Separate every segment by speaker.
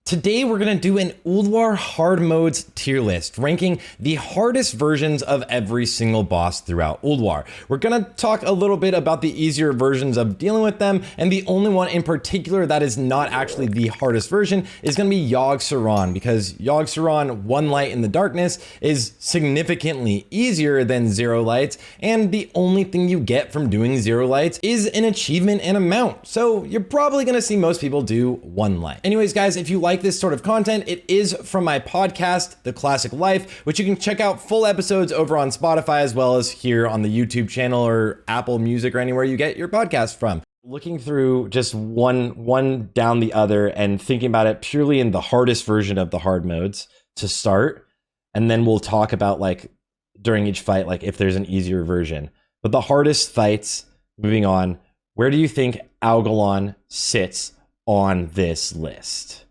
Speaker 1: Today we're going to do an Ulduar hard modes tier list, ranking the hardest versions of every single boss throughout Ulduar. We're going to talk a little bit about the easier versions of dealing with them, and the only one in particular that is not actually the hardest version is going to be Yogg-Saron, because Yogg-Saron, One Light in the Darkness, is significantly easier than Zero Lights, and the only thing you get from doing Zero Lights is an achievement and a mount, so you're probably going to see most people do One Light. Anyways guys, if you like this sort of content, it is from my podcast, The Classic Life, which you can check out full episodes over on Spotify as well as here on the YouTube channel or Apple Music or anywhere you get your podcast from. Looking through just one down the other and thinking about it purely in the hardest version of the hard modes to start, and then we'll talk about like during each fight, like if there's an easier version. But the hardest fights, moving on, where do you think Algalon sits on this list?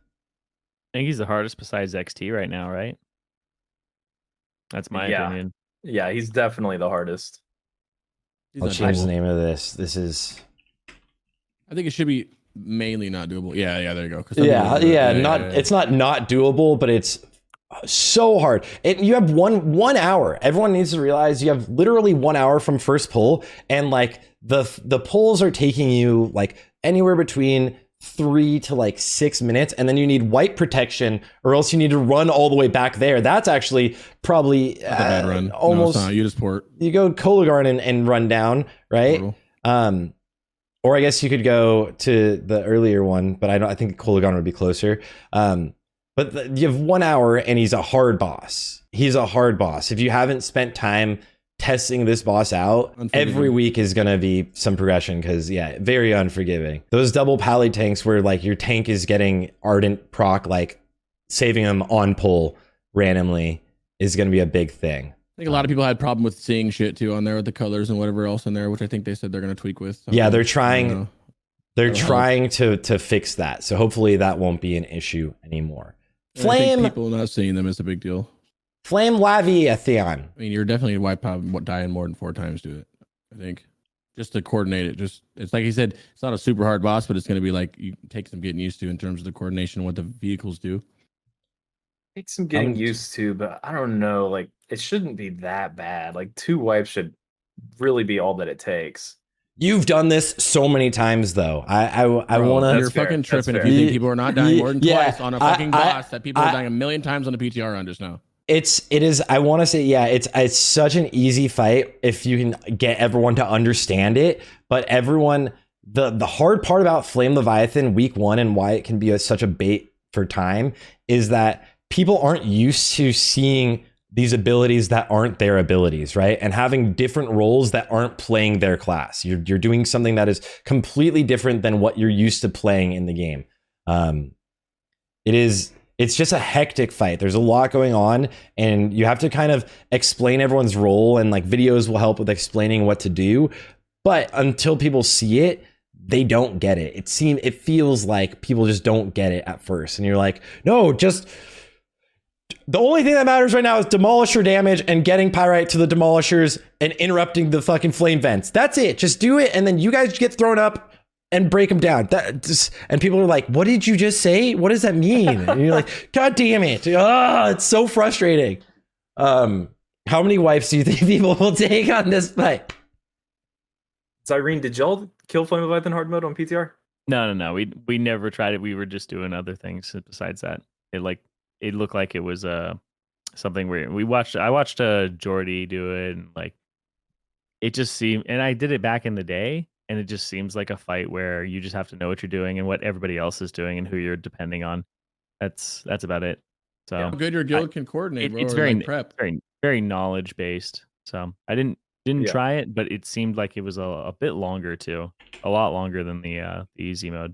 Speaker 2: I think he's the hardest besides XT right now, right? That's my opinion.
Speaker 3: Yeah, he's definitely the hardest.
Speaker 1: I'll change the name of this. This is...
Speaker 4: I think it should be mainly not doable. Yeah, there you go.
Speaker 1: It's not doable, but it's so hard. You have one hour. Everyone needs to realize you have literally 1 hour from first pull, and like the pulls are taking you like anywhere between 3 to like 6 minutes, and then you need white protection or else you need to run all the way back there. That's actually probably
Speaker 4: a bad run.
Speaker 1: Almost.
Speaker 4: No, you just port.
Speaker 1: You go Kolagarn and run down, right? Or I guess you could go to the earlier one, but I think Kolagarn would be closer. But you have 1 hour and he's a hard boss. He's a hard boss. If you haven't spent time testing this boss out, every week is gonna be some progression, because very unforgiving. Those double pally tanks where like your tank is getting ardent proc, like saving them on pull randomly, is gonna be a big thing.
Speaker 4: I think a lot of people had problem with seeing shit too on there with the colors and whatever else in there, which I think they said they're gonna tweak with. So
Speaker 1: yeah, they're trying to fix that, so hopefully that won't be an issue anymore. Flame,
Speaker 4: people not seeing them is a big deal.
Speaker 1: Flame Leviathan.
Speaker 4: I mean, you're definitely dying more than 4 times to it. I think just to coordinate it. It's like he said, it's not a super hard boss, but it's going to be like you take some getting used to in terms of the coordination and what the vehicles do.
Speaker 3: Take some getting used to, but I don't know. Like it shouldn't be that bad. Like 2 wipes should really be all that it takes.
Speaker 1: You've done this so many times, though. I want to.
Speaker 4: You're fucking tripping if you think people are not dying more than twice on a fucking boss that people are dying a million times on the PTR run just now.
Speaker 1: It is. I want to say, it's such an easy fight if you can get everyone to understand it. But everyone, the hard part about Flame Leviathan week 1 and why it can be such a bait for time is that people aren't used to seeing these abilities that aren't their abilities, right? And having different roles that aren't playing their class. You're doing something that is completely different than what you're used to playing in the game. It's just a hectic fight. There's a lot going on, and you have to kind of explain everyone's role, and like videos will help with explaining what to do. But until people see it, they don't get it. It feels like people just don't get it at first. And you're like, no, just the only thing that matters right now is demolisher damage and getting pyrite to the demolishers and interrupting the fucking flame vents. That's it. Just do it. And then you guys get thrown up and break them down. And people are like, what did you just say? What does that mean? And you're like, God damn it. Oh, it's so frustrating. How many wipes do you think people will take on this fight?
Speaker 3: Zirene, did y'all kill Flame Leviathan hard mode on PTR?
Speaker 2: No. We never tried it. We were just doing other things besides that. It looked like it was something where I watched Jordy do it, and like it just seemed, and I did it back in the day, and it just seems like a fight where you just have to know what you're doing and what everybody else is doing and who you're depending on. That's about it. So
Speaker 4: how good your guild can coordinate, bro.
Speaker 2: It's very knowledge based. So I didn't try it, but it seemed like it was a bit longer too, a lot longer than the easy mode.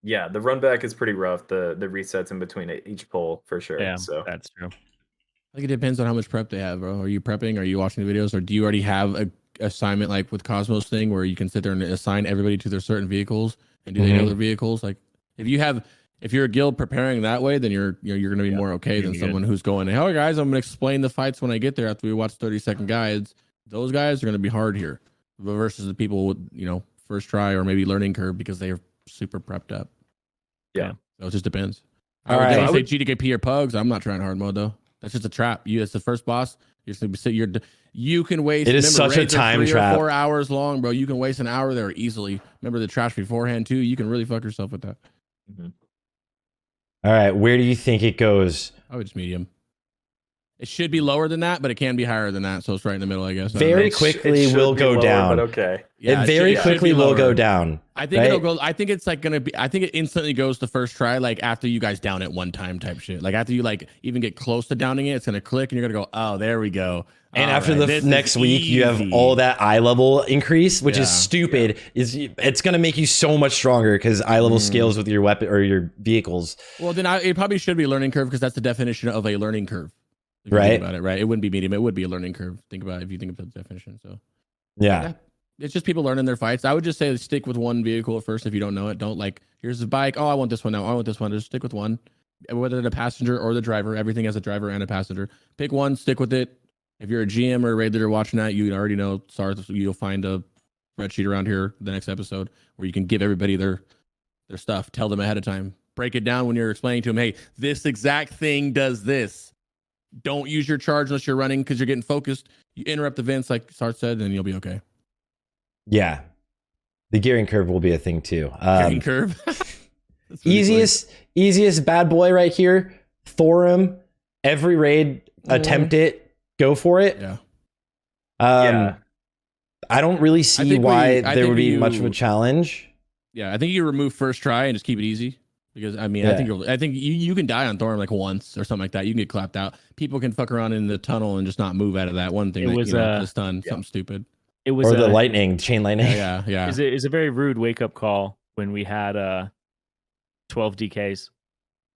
Speaker 3: Yeah, the run back is pretty rough. The resets in between each pull for sure.
Speaker 2: Yeah,
Speaker 3: so
Speaker 2: that's true.
Speaker 4: I think it depends on how much prep they have, bro. Are you prepping? Are you watching the videos? Or do you already have a assignment like with Cosmos thing where you can sit there and assign everybody to their certain vehicles? And do they know their vehicles? Like if you're a guild preparing that way, then you're going to be more okay than someone who's going, hey guys, I'm going to explain the fights when I get there after we watch 30-second guides. Those guys are going to be hard here versus the people with, first try or maybe learning curve because they're super prepped up.
Speaker 3: Yeah.
Speaker 4: So it just depends.
Speaker 1: All
Speaker 4: They
Speaker 1: right.
Speaker 4: don't say GDKP or pugs. I'm not trying hard mode though. That's just a trap. It's the first boss. You're just gonna sit. You can waste.
Speaker 1: It is such a
Speaker 4: raids are
Speaker 1: time
Speaker 4: 3
Speaker 1: trap.
Speaker 4: or 4 hours long, bro. You can waste an hour there easily. Remember the trash beforehand too. You can really fuck yourself with that.
Speaker 1: All right, where do you think it goes?
Speaker 4: I would just medium. It should be lower than that, but it can be higher than that. So it's right in the middle, I guess.
Speaker 1: Very quickly
Speaker 3: It
Speaker 1: will
Speaker 3: should be
Speaker 1: go
Speaker 3: lower,
Speaker 1: down.
Speaker 3: But okay.
Speaker 1: It very quickly will go down.
Speaker 4: I think
Speaker 1: right?
Speaker 4: it'll go. I think it's like gonna be. I think it instantly goes the first try, like after you guys down it one time type shit. Like after you like even get close to downing it, it's gonna click and you're gonna go, oh, there we go.
Speaker 1: And
Speaker 4: All
Speaker 1: after
Speaker 4: right,
Speaker 1: the
Speaker 4: this
Speaker 1: next
Speaker 4: is
Speaker 1: week, you have
Speaker 4: easy.
Speaker 1: all that eye level increase, which is
Speaker 4: Yeah.
Speaker 1: stupid. It's gonna make you so much stronger because eye level scales with your weapon or your vehicles.
Speaker 4: Well, then it probably should be learning curve because that's the definition of a learning curve. If you
Speaker 1: Right.
Speaker 4: think about it, right? It wouldn't be medium. It would be a learning curve. Think about it if you think about the definition. So
Speaker 1: Yeah.
Speaker 4: it's just people learning their fights. I would just say stick with one vehicle at first if you don't know it. Don't like, here's the bike. Oh, I want this one now. I want this one. Just stick with one. Whether the passenger or the driver, everything has a driver and a passenger. Pick one, stick with it. If you're a GM or a raid leader watching that, you already know Sarthe. You'll find a spreadsheet around here the next episode where you can give everybody their stuff. Tell them ahead of time. Break it down when you're explaining to them, hey, this exact thing does this. Don't use your charge unless you're running because you're getting focused. You interrupt events like Sarthe said, and you'll be okay.
Speaker 1: Yeah. The gearing curve will be a thing too.
Speaker 4: Gearing curve. That's really
Speaker 1: Easiest bad boy right here. Thorum. Every raid, attempt it. Go for it.
Speaker 4: funny.
Speaker 3: Yeah.
Speaker 1: I don't really see
Speaker 4: think
Speaker 1: why
Speaker 4: I
Speaker 1: there
Speaker 4: think
Speaker 1: would be
Speaker 4: you-
Speaker 1: much of a challenge.
Speaker 4: Yeah, I think you remove first try and just keep it easy. Because I mean,
Speaker 1: Yeah.
Speaker 4: I think you can die on Thorn like once or something like that. You can get clapped out. People can fuck around in the tunnel and just not move out of that one thing.
Speaker 2: It
Speaker 4: That,
Speaker 2: was,
Speaker 4: the stun, something stupid.
Speaker 2: It was
Speaker 1: Or the lightning, chain lightning.
Speaker 4: Yeah.
Speaker 2: It's a very rude wake up call when we had 12 DKs.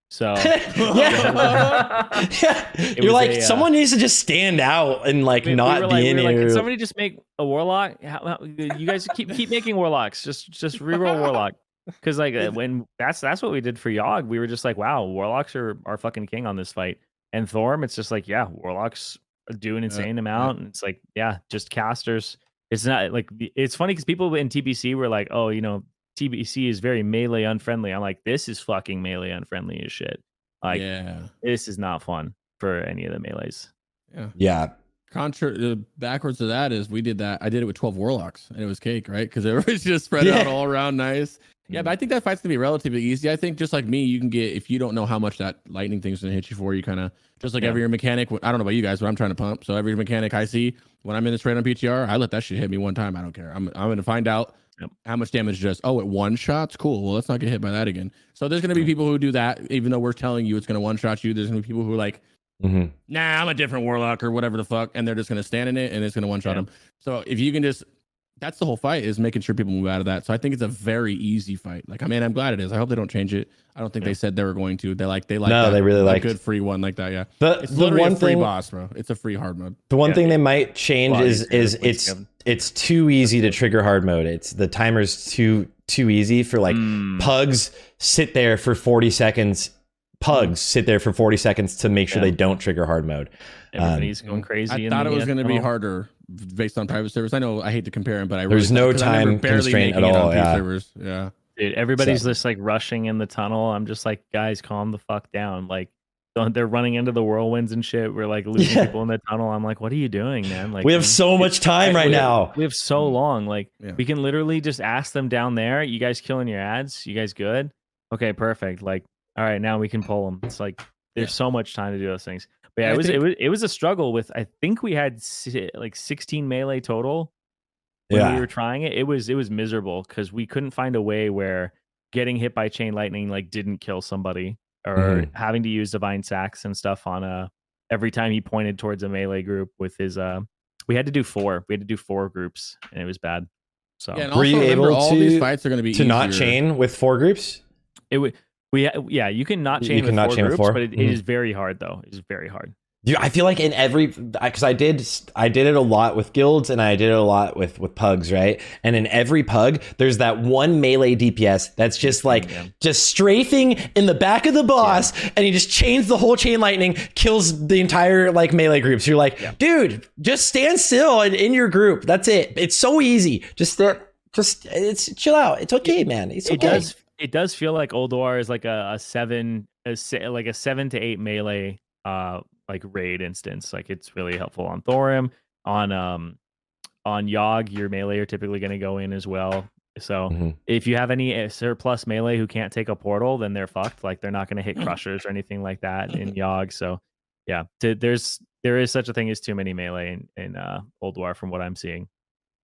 Speaker 2: So
Speaker 1: Yeah. You're
Speaker 2: was
Speaker 1: like, someone needs to just stand out and like
Speaker 2: we
Speaker 1: not
Speaker 2: were
Speaker 1: be in
Speaker 2: we were like,
Speaker 1: here.
Speaker 2: can somebody just make a warlock? You guys keep making warlocks. Just reroll warlock. Because like when that's what we did for Yogg. We were just like, wow, warlocks are fucking king on this fight. And Thorm, it's just like, yeah, warlocks do an insane amount, and it's like, yeah, just casters. It's not like it's funny because people in TBC were like, oh, TBC is very melee unfriendly. I'm like, this is fucking melee unfriendly as shit. Like, this is not fun for any of the melees.
Speaker 1: Yeah.
Speaker 4: Backwards to that is we did that. I did it with 12 warlocks and it was cake, right? Because it was just spread out all around nice. Yeah, but I think that fight's gonna be relatively easy. I think just like me, you can get, if you don't know how much that lightning thing's gonna hit you for, you kind of just like every mechanic. I don't know about you guys, but I'm trying to pump. So every mechanic I see when I'm in this raid on PTR, I let that shit hit me one time. I don't care. I'm gonna find out how much damage it does. Oh, it one shots? Cool. Well, let's not get hit by that again. So there's gonna be people who do that, even though we're telling you it's gonna one shot you. There's gonna be people who are like, nah, I'm a different warlock or whatever the fuck, and they're just gonna stand in it and it's gonna one shot them. So if you can just, that's the whole fight, is making sure people move out of that. So I think it's a very easy fight. Like, I mean, I'm glad it is. I hope they don't change it. I don't think they said they were going to. They like
Speaker 1: No,
Speaker 4: that,
Speaker 1: they really like
Speaker 4: good free one like that. Yeah, it's
Speaker 1: the
Speaker 4: literally
Speaker 1: one
Speaker 4: a free
Speaker 1: thing,
Speaker 4: boss, bro. It's a free hard mode.
Speaker 1: The one thing they might change
Speaker 2: Well,
Speaker 1: is it's too easy to trigger hard mode. It's the timer's too easy for like pugs sit there for 40 seconds. Pugs sit there for 40 seconds to make sure they don't trigger hard mode.
Speaker 2: Everybody's going crazy.
Speaker 4: I thought it was going to be harder based on private servers. I know I hate to compare them, but
Speaker 1: there's no time constraint at all.
Speaker 4: Servers. Yeah.
Speaker 2: Dude, everybody's just like rushing in the tunnel. I'm just like, guys, calm the fuck down. Like, they're running into the whirlwinds and shit. We're like losing people in the tunnel. I'm like, what are you doing, man? Like,
Speaker 1: we have so much time right now.
Speaker 2: We have so long. Like, we can literally just ask them down there. You guys killing your ads? You guys good? Okay, perfect. Like, all right, now we can pull them. It's like there's so much time to do those things. But yeah, it was a struggle with. I think we had like 16 melee total when we were trying it. It was miserable because we couldn't find a way where getting hit by chain lightning like didn't kill somebody, or having to use divine sacks and stuff on every time he pointed towards a melee group with his we had to do 4. We had to do 4 groups, and it was bad. So
Speaker 4: and
Speaker 1: were you able
Speaker 4: all these fights are going to be
Speaker 1: not chain with 4 groups?
Speaker 2: It would. You can not chain with 4 groups, but it is very hard though. It is very hard.
Speaker 1: I feel like in every, because I did it a lot with guilds and I did it a lot with pugs, right? And in every pug, there's that one melee DPS that's just like just strafing in the back of the boss, and he just chains the whole chain lightning, kills the entire like melee group. So you're like, dude, just stand still and in your group. That's it. It's so easy. Just it's chill out. It's okay, man. It's okay.
Speaker 2: It does feel like Ulduar is like a 7 like a 7 to 8 melee like raid instance. Like it's really helpful on Thorim. On Yogg, your melee are typically going to go in as well. So if you have any surplus melee who can't take a portal, then they're fucked. Like they're not going to hit crushers or anything like that in Yogg. So yeah, there is such a thing as too many melee in Ulduar from what I'm seeing.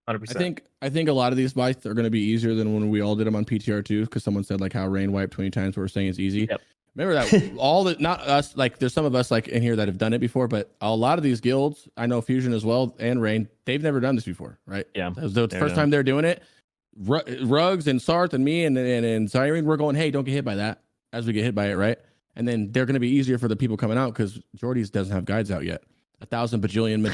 Speaker 3: 100%.
Speaker 4: I think a lot of these fights are going to be easier than when we all did them on PTR too, because someone said like how rain wiped 20 times. We're saying it's easy.
Speaker 2: Yep.
Speaker 4: Remember that not us, like there's some of us like in here that have done it before, but a lot of these guilds, I know Fusion as well and Rain, they've never done this before, right?
Speaker 2: Yeah.
Speaker 4: The first time they're doing it, Rugs and Sarthe and me and Zirene, we're going, hey, don't get hit by that as we get hit by it, right? And then they're going to be easier for the people coming out because Jordy's doesn't have guides out yet. 1,000 bajillion,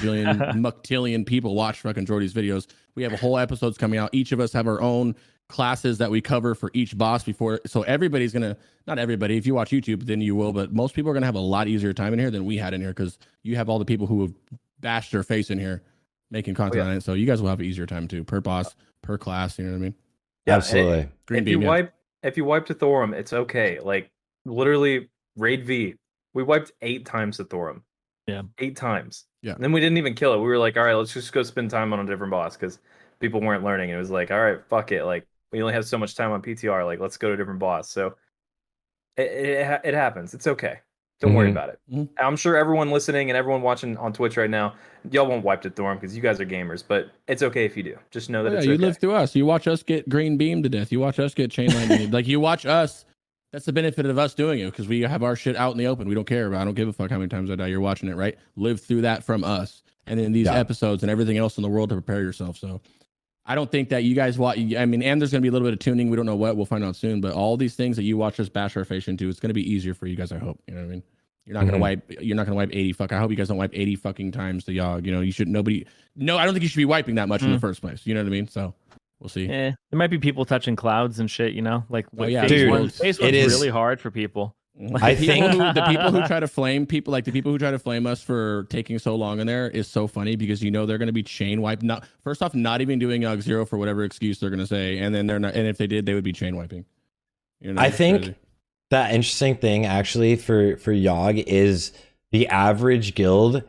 Speaker 4: muctillion people watch fucking Jordy's videos. We have a whole episodes coming out. Each of us have our own classes that we cover for each boss before. So everybody's going to, not everybody, if you watch YouTube, then you will, but most people are going to have a lot easier time in here than we had in here because you have all the people who have bashed their face in here making content on it. So you guys will have an easier time too, per boss, per class. You know what I mean?
Speaker 1: Yeah, absolutely.
Speaker 3: If you wipe to Thorim, it's okay. Like literally raid V, we wiped 8 times to Thorim.
Speaker 2: Yeah.
Speaker 3: 8 times.
Speaker 4: Yeah.
Speaker 3: And then we didn't even kill it. We were like, all right, let's just go spend time on a different boss because people weren't learning. And it was like, all right, fuck it. Like we only have so much time on PTR. Like let's go to a different boss. So it happens. It's okay. Don't worry about it. I'm sure everyone listening and everyone watching on Twitch right now, y'all won't wipe to Thorim because you guys are gamers. But it's okay if you do. Just know that it's okay.
Speaker 4: You live through us. You watch us get green beam to death. You watch us get chain lightning. Like you watch us. That's the benefit of us doing it because we have our shit out in the open. We don't care. I don't give a fuck how many times I die. You're watching it, right? Live through that from us. And then these episodes and everything else in the world to prepare yourself. So I don't think that you guys watch. I mean, and there's going to be a little bit of tuning. We don't know what. We'll find out soon. But all these things that you watch us bash our face into, it's going to be easier for you guys, I hope. You know what I mean? You're not going to wipe. You're not going to wipe 80 fuck. I hope you guys don't wipe 80 fucking times to Yogg. You know, you should. No, I don't think you should be wiping that much in the first place. You know what I mean? So. We'll see.
Speaker 2: Yeah, there might be people touching clouds and shit, you know? Like,
Speaker 1: dude,
Speaker 2: phase one's really hard for people.
Speaker 4: Like, I think the people who try to flame people, like the people who try to flame us for taking so long in there is so funny because you know they're going to be chain wiped. Not first off, not even doing Yogg 0 for whatever excuse they're going to say, and then they're not. And if they did, they would be chain wiping. You know,
Speaker 1: I think that interesting thing actually for Yogg is the average guild.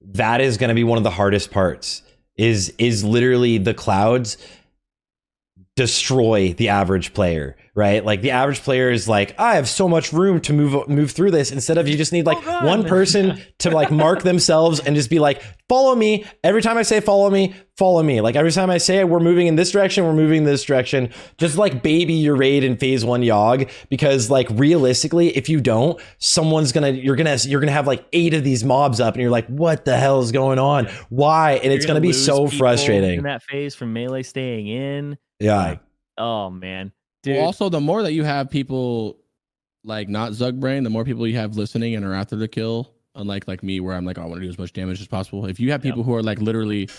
Speaker 1: That is going to be one of the hardest parts. Is literally the clouds destroy the average player, right? Like the average player is like, I have so much room to move through this, instead of you just need like one person to like mark themselves and just be like, follow me. Every time I say follow me, like every time I say we're moving in this direction, we're moving in this direction. Just like baby your raid in phase 1 Yogg, because like realistically, if you don't, you're gonna have like 8 of these mobs up and you're like, what the hell is going on? Why? And it's gonna be so frustrating
Speaker 2: in that phase from melee staying in.
Speaker 1: Yeah.
Speaker 2: Like, oh man. Dude.
Speaker 4: Well, also, the more that you have people like not Zug Brain, the more people you have listening and are after the kill. Unlike like me, where I'm like, I want to do as much damage as possible. If you have people who are like literally,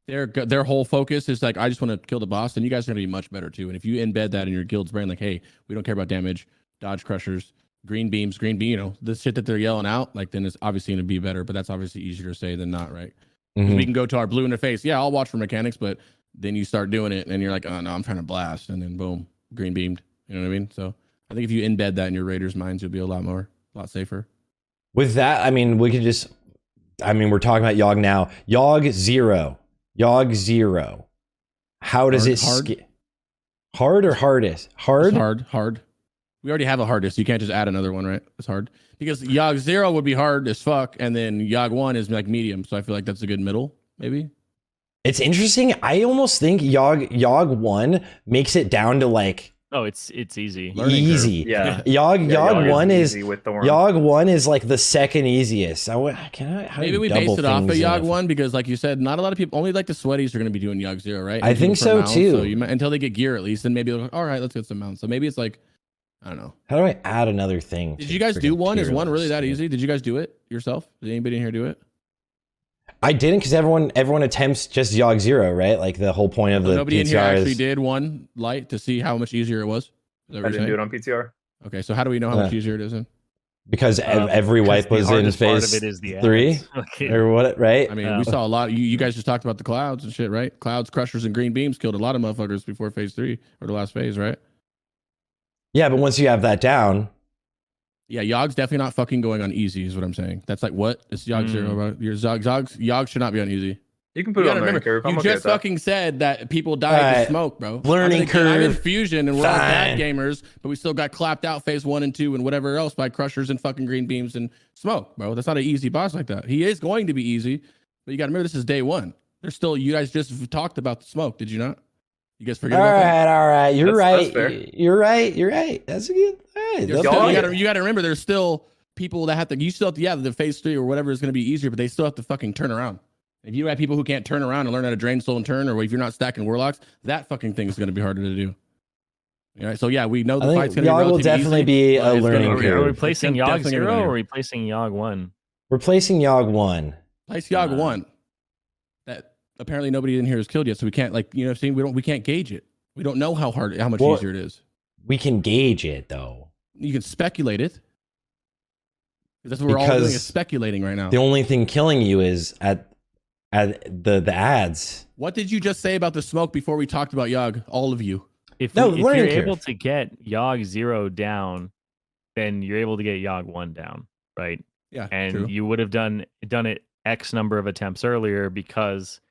Speaker 4: their whole focus is like, I just want to kill the boss, then you guys are gonna be much better too. And if you embed that in your guild's brain, like, hey, we don't care about damage, dodge crushers, green beam, you know, the shit that they're yelling out, like then it's obviously gonna be better. But that's obviously easier to say than not, right? We can go to our blue in the face. Yeah, I'll watch for mechanics, but then you start doing it and you're like, oh no, I'm trying to blast, and then boom, green beamed. You know what I mean? So I think if you embed that in your raiders' minds, you'll be a lot safer.
Speaker 1: With that, I mean, we're talking about Yogg now. Yogg 0. How does it hard or hardest?
Speaker 4: Hard. We already have a hardest. You can't just add another one, right? It's hard because Yogg 0 would be hard as fuck, and then Yogg 1 is like medium. So I feel like that's a good middle, maybe.
Speaker 1: It's interesting. I almost think Yogg 1 makes it down to like,
Speaker 2: oh, it's easy.
Speaker 1: Easy.
Speaker 3: Yeah.
Speaker 1: Yogg 1 is
Speaker 3: with
Speaker 1: Yogg 1 is like the second easiest.
Speaker 4: Maybe we base it off of Yogg 1 because, like you said, not a lot of people, only like the sweaties are going to be doing Yogg 0, right?
Speaker 1: I think so
Speaker 4: mounts,
Speaker 1: too.
Speaker 4: So until they get gear at least, then maybe all right, let's get some mounts. So maybe it's like, I don't know.
Speaker 1: How do I add another thing?
Speaker 4: Did you guys do 1? Is 1 really that easy? Did you guys do it yourself? Did anybody in here do it?
Speaker 1: I didn't, because everyone attempts just Yogg 0, right? Like the whole point of the
Speaker 4: nobody
Speaker 1: PTR
Speaker 4: in here actually did 1 light to see how much easier it was.
Speaker 3: I didn't do it on PTR.
Speaker 4: Okay, so how do we know how much easier it is?
Speaker 1: Because every wipe was in phase 3 or what, right?
Speaker 4: I mean, we saw a lot. You guys just talked about the clouds and shit, right? Clouds, crushers, and green beams killed a lot of motherfuckers before phase 3 or the last phase, right?
Speaker 1: Yeah, but once you have that down,
Speaker 4: Yeah, Yog's definitely not fucking going on easy, is what I'm saying. That's like what? It's Yog zero, bro. Your Yog should not be on easy.
Speaker 3: You can put it on learning curve.
Speaker 4: You just fucking said that people died
Speaker 1: Alright.
Speaker 4: to smoke, bro.
Speaker 1: Learning curve.
Speaker 4: I'm in Fusion and we're all bad
Speaker 1: Fine.
Speaker 4: gamers, but we still got clapped out phase 1 and 2 and whatever else by crushers and fucking green beams and smoke, bro. That's not an easy boss like that. He is going to be easy, but you got to remember this is day 1. There's still, you guys just talked about the smoke, did you not? You guys forget about that?
Speaker 1: All right. You're
Speaker 3: That's
Speaker 1: right.
Speaker 3: fair.
Speaker 1: You're right. That's a good. All right.
Speaker 4: There's
Speaker 1: That's
Speaker 4: still-
Speaker 1: good.
Speaker 4: you got to remember there's still people that have to, you still have to, yeah, the phase 3 or whatever is going to be easier, but they still have to fucking turn around. If you have people who can't turn around and learn how to drain soul and turn, or if you're not stacking warlocks, that fucking thing is going to be harder to do. All right, so yeah, we know the
Speaker 1: I
Speaker 4: fight's
Speaker 1: think
Speaker 4: going to be
Speaker 1: Yog will
Speaker 4: relatively
Speaker 1: definitely
Speaker 4: easy,
Speaker 1: be
Speaker 4: but
Speaker 1: a
Speaker 4: it's gonna
Speaker 1: learning
Speaker 4: be-
Speaker 2: Are we
Speaker 1: curve.
Speaker 2: replacing
Speaker 4: It's
Speaker 2: Yog
Speaker 4: definitely gonna
Speaker 2: 0
Speaker 4: be
Speaker 2: or are
Speaker 4: there.
Speaker 2: we replacing Yog 1?
Speaker 1: Replacing Yog 1.
Speaker 4: Place Yog 1 that apparently nobody in here has killed yet, so we can't, like, you know what I'm saying? We can't gauge it. We don't know how much
Speaker 1: Well-
Speaker 4: easier it is.
Speaker 1: We can gauge it though.
Speaker 4: You can speculate it. That's what we're all doing,
Speaker 1: Because
Speaker 4: is speculating right now.
Speaker 1: The only thing killing you is at the ads.
Speaker 4: What did you just say about the smoke before we talked about Yog? All of you.
Speaker 2: If
Speaker 1: No,
Speaker 2: you're
Speaker 1: learning curve.
Speaker 2: able to get Yog 0 down, then you're able to get Yog 1 down, right?
Speaker 4: Yeah,
Speaker 2: And
Speaker 4: true.
Speaker 2: you would have done it X number of attempts earlier, because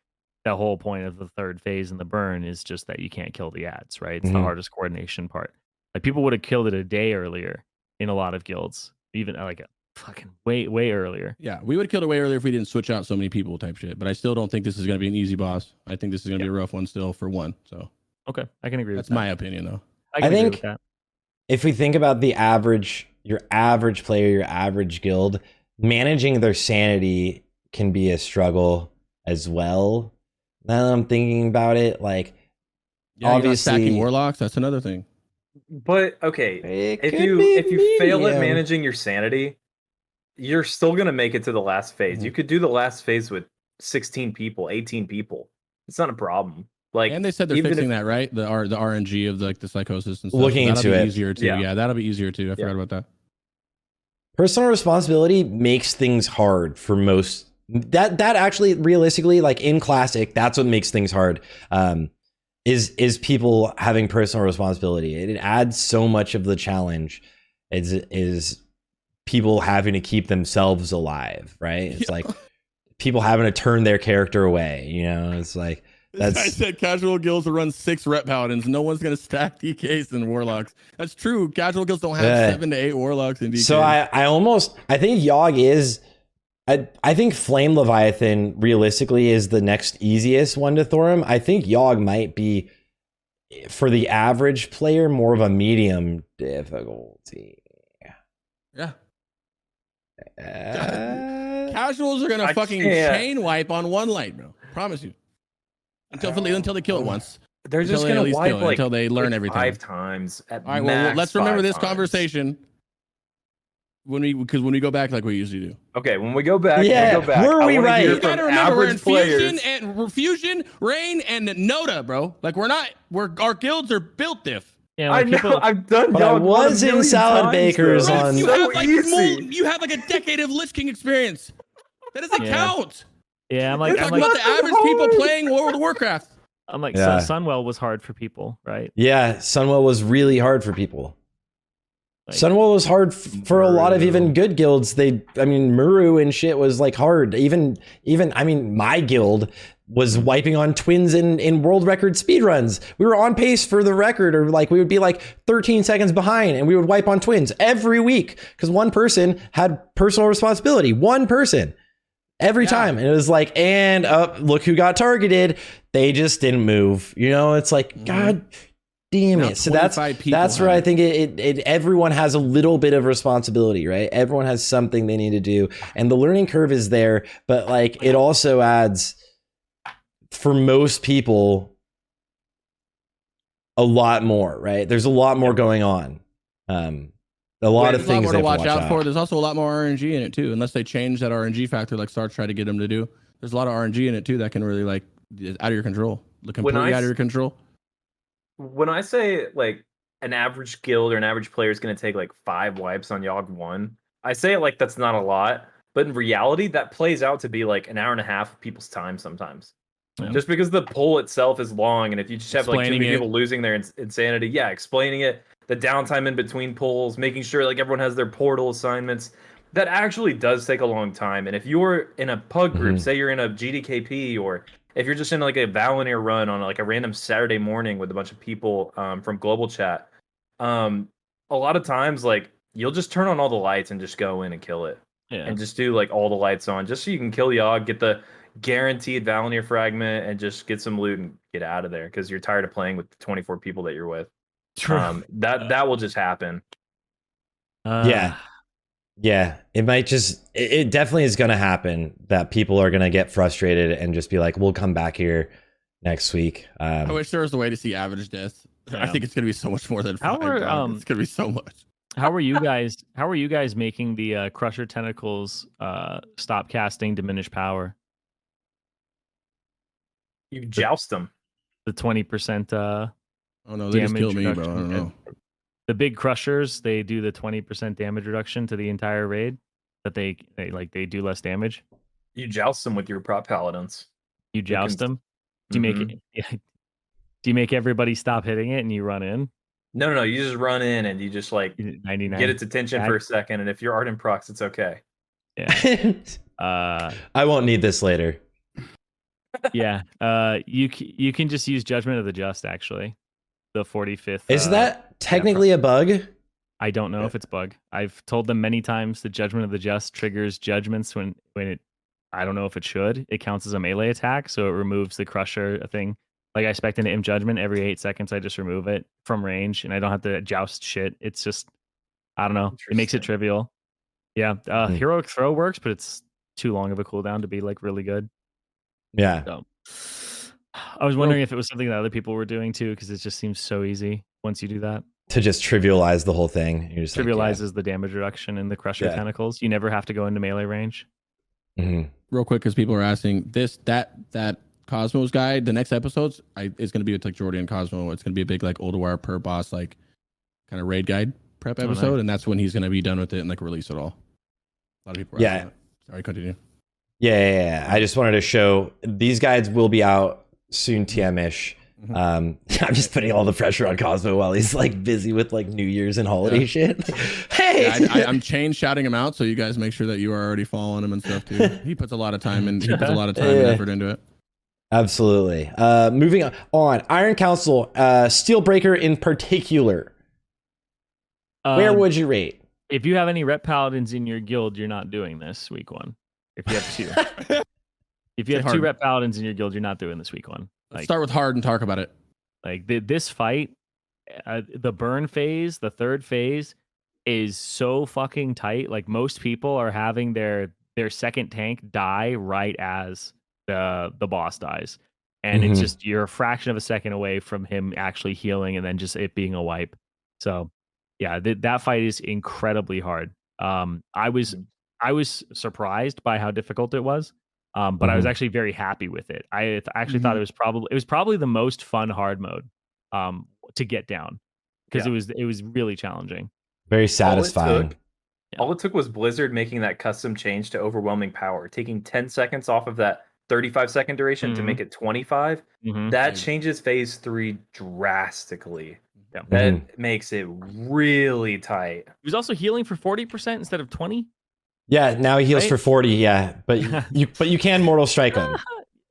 Speaker 2: the whole point of the third phase in the burn is just that you can't kill the ads, right? It's the
Speaker 1: Mhm.
Speaker 2: hardest coordination part. Like, people would have killed it a day earlier in a lot of guilds, even like a fucking way earlier.
Speaker 4: Yeah, we would have killed it way earlier if we didn't switch out so many people type shit. But I still don't think this is going to be an easy boss. I think this is going to be a rough one still for 1. So
Speaker 2: Okay, I can agree
Speaker 4: that's
Speaker 2: with that.
Speaker 4: my opinion, though.
Speaker 2: I can
Speaker 1: I
Speaker 2: agree
Speaker 1: think-
Speaker 2: with that.
Speaker 1: If we think about your average player, your average guild, managing their sanity can be a struggle as well. Now that I'm thinking about it, like
Speaker 4: Yeah, you're not
Speaker 1: obviously
Speaker 4: stacking warlocks. That's another thing.
Speaker 3: But okay,
Speaker 1: it
Speaker 3: if
Speaker 1: could
Speaker 3: you
Speaker 1: be
Speaker 3: fail at
Speaker 1: medium.
Speaker 3: managing your sanity, you're still gonna make it to the last phase.
Speaker 4: Mhm.
Speaker 3: You could do the last phase with 16 people, 18 people. It's not a problem. Like,
Speaker 4: And they said they're
Speaker 3: even
Speaker 4: fixing
Speaker 3: if-
Speaker 4: that, right? The RNG of the psychosis and stuff.
Speaker 1: Looking
Speaker 4: that'll
Speaker 1: into
Speaker 4: be
Speaker 1: it.
Speaker 4: easier too.
Speaker 3: Yeah.
Speaker 4: Yeah, that'll be easier too. I forgot about that.
Speaker 1: Personal responsibility makes things hard for most. That actually, realistically, like in classic, that's what makes things hard. Is people having personal responsibility. It adds so much of the challenge. Is people having to keep themselves alive, right? It's like people having to turn their character away. You know, it's like
Speaker 4: This guy
Speaker 1: that's
Speaker 4: said casual guilds will run 6 rep paladins. No one's gonna stack DKs and warlocks. That's true. Casual guilds don't have
Speaker 1: Yeah.
Speaker 4: 7 to 8 warlocks and DKs.
Speaker 1: so. I think Yog is. I think Flame Leviathan realistically is the next easiest one to Thorum. I think Yog might be, for the average player, more of a medium difficulty.
Speaker 4: Yeah.
Speaker 1: Uh,
Speaker 4: Casuals are gonna
Speaker 3: I
Speaker 4: fucking
Speaker 3: can't.
Speaker 4: chain wipe on 1 light, bro. Promise you. Until they kill it once.
Speaker 3: they're
Speaker 4: Until
Speaker 3: just
Speaker 4: they at
Speaker 3: gonna
Speaker 4: least
Speaker 3: wipe
Speaker 4: kill it,
Speaker 3: like
Speaker 4: until they learn
Speaker 3: like
Speaker 4: everything.
Speaker 3: 5 times. At
Speaker 4: All right, well,
Speaker 3: max
Speaker 4: let's remember
Speaker 3: 5
Speaker 4: this
Speaker 3: times.
Speaker 4: conversation when we go back like we usually do.
Speaker 3: Okay, when we go back,
Speaker 1: Yeah,
Speaker 3: we go back.
Speaker 1: were
Speaker 3: I
Speaker 1: we
Speaker 3: wanna
Speaker 1: right?
Speaker 3: hear
Speaker 1: You
Speaker 4: You
Speaker 3: from
Speaker 4: gotta remember we're in
Speaker 3: average players.
Speaker 4: Fusion, Rain, and Noda, bro. Like our guilds are built diff.
Speaker 2: Yeah,
Speaker 3: I
Speaker 2: like
Speaker 3: know.
Speaker 2: people,
Speaker 3: I've done.
Speaker 1: But I
Speaker 3: Yog one a
Speaker 1: was in
Speaker 3: million
Speaker 1: Salad
Speaker 3: times,
Speaker 1: Bakers
Speaker 3: though.
Speaker 1: on-
Speaker 3: It's
Speaker 4: You
Speaker 3: so
Speaker 4: have like
Speaker 3: easy.
Speaker 4: you have like a decade of Lich King experience. That doesn't
Speaker 2: Yeah.
Speaker 4: count.
Speaker 2: yeah, I'm
Speaker 4: We're
Speaker 2: like,
Speaker 4: talking about the average people playing World of Warcraft.
Speaker 1: Yeah.
Speaker 2: Sunwell was hard for people, right?
Speaker 1: yeah, Sunwell was really hard for people.
Speaker 2: Like,
Speaker 1: Sunwell was hard for a lot of
Speaker 2: Muru.
Speaker 1: even good guilds. Muru and shit was like hard. Even my guild was wiping on twins in world record speedruns. We were on pace for the record, or like we would be like 13 seconds behind, and we would wipe on twins every week because one person had personal responsibility. One person every
Speaker 4: Yeah.
Speaker 1: time, and it was like, and look who got targeted. They just didn't move. You know, it's like God damn
Speaker 4: Now
Speaker 1: it. So that's
Speaker 4: 25 people
Speaker 1: that's where
Speaker 4: have
Speaker 1: I
Speaker 4: it.
Speaker 1: think it everyone has a little bit of responsibility, right? Everyone has something they need to do, and the learning curve is there, but like it also adds, for most people, a lot more, right? There's a lot more going on. A lot of
Speaker 4: There's a lot
Speaker 1: things
Speaker 4: more
Speaker 1: they
Speaker 4: to
Speaker 1: have
Speaker 4: watch out for. There's also a lot more RNG in it too, unless they change that RNG factor like Sarthe tried to get them to do. There's a lot of RNG in it too that can really like out of your control, completely out of your control.
Speaker 3: When I say like an average guild or an average player is going to take like 5 wipes on Yog 1, I say it like that's not a lot, but in reality, that plays out to be like an hour and a half of people's time sometimes.
Speaker 2: Yeah.
Speaker 3: Just because the pull itself is long, and if you just have like too
Speaker 4: Explaining
Speaker 3: many
Speaker 4: it.
Speaker 3: people losing their insanity, yeah, explaining it, the downtime in between pulls, making sure like everyone has their portal assignments. That actually does take a long time. And if you're in a pug group, say you're in a GDKP, or if you're just in like a Valinor run on like a random Saturday morning with a bunch of people from global chat, a lot of times like you'll just turn on all the lights and just go in and kill it.
Speaker 2: Yeah.
Speaker 3: And just do like all the lights on, just so you can kill Yogg, get the guaranteed Valinor fragment, and just get some loot and get out of there because you're tired of playing with the 24 people that you're with. That will just happen.
Speaker 1: Yeah, it might just, it definitely is going to happen that people are going to get frustrated and just be like, we'll come back here next week.
Speaker 4: I wish there was a way to see average death.
Speaker 2: Yeah.
Speaker 4: I think it's going to be so much more than 5. It's going to be so much.
Speaker 2: How are you guys making the Crusher Tentacles stop casting diminish power?
Speaker 3: You joust them.
Speaker 2: The 20%
Speaker 4: oh no, they just killed me, bro. I don't know.
Speaker 2: The big crushers, they do the 20% damage reduction to the entire raid, that they do less damage.
Speaker 3: You joust them with your prop paladins.
Speaker 2: You joust them. Do you make it? Do you make everybody stop hitting it and you run in?
Speaker 3: No. You just run in and you just like
Speaker 2: 99.
Speaker 3: get its attention for a second, and if you're Arden procs, it's okay.
Speaker 2: Yeah.
Speaker 1: I won't need this later.
Speaker 2: Yeah. You can just use Judgment of the Just, actually. The 45th.
Speaker 1: Is that technically a bug?
Speaker 2: I don't know if it's bug. I've told them many times the Judgment of the Just triggers judgments when it, I don't know if it should. It counts as a melee attack, so it removes the crusher thing. Like I expect an imp judgment every 8 seconds. I just remove it from range, and I don't have to joust shit. It's just, I don't know. It makes it trivial. Yeah. Heroic Throw works, but it's too long of a cooldown to be like really good.
Speaker 1: Yeah.
Speaker 2: So, I was wondering if it was something that other people were doing too, because it just seems so easy once you do that.
Speaker 1: To just trivialize the whole thing. You're just
Speaker 2: trivializes the damage reduction in the Crusher Tentacles. You never have to go into melee range.
Speaker 4: Real quick, because people are asking that Cosmos guide, the next episodes is going to be with like Jordy and Cosmo. It's going to be a big like Ulduar per boss like kind of raid guide prep episode, nice. And that's when he's going to be done with it and like release it all. A lot of people are asking that. Sorry, continue.
Speaker 1: Yeah. I just wanted to show these guides will be out soon, TM-ish. I'm just putting all the pressure on Cosmo while he's like busy with like New Year's and holiday shit. Hey,
Speaker 4: I'm chain shouting him out, so you guys make sure that you are already following him and stuff too. He puts a lot of time and and effort into it.
Speaker 1: Absolutely. Moving on, Iron Council, Steelbreaker in particular. Where would you rate?
Speaker 2: If you have any rep paladins in your guild, you're not doing this week one. If you have 2. If you have 2 rep paladins in your guild, you're not doing this week one.
Speaker 4: Let's start with hard and talk about it.
Speaker 2: Like this fight, the burn phase, the 3rd phase is so fucking tight. Like most people are having their second tank die right as the boss dies. And it's just, you're a fraction of a second away from him actually healing and then just it being a wipe. So yeah, that fight is incredibly hard. I was surprised by how difficult it was. But I was actually very happy with it. I actually thought it was probably the most fun hard mode to get down, because it was really challenging.
Speaker 1: Very satisfying.
Speaker 3: All it took was Blizzard making that custom change to overwhelming power, taking 10 seconds off of that 35-second duration to make it 25. That changes phase 3 drastically. That makes it really tight.
Speaker 2: He was also healing for 40% instead of 20.
Speaker 1: Yeah, now he heals for 40. Yeah, but you can mortal strike him.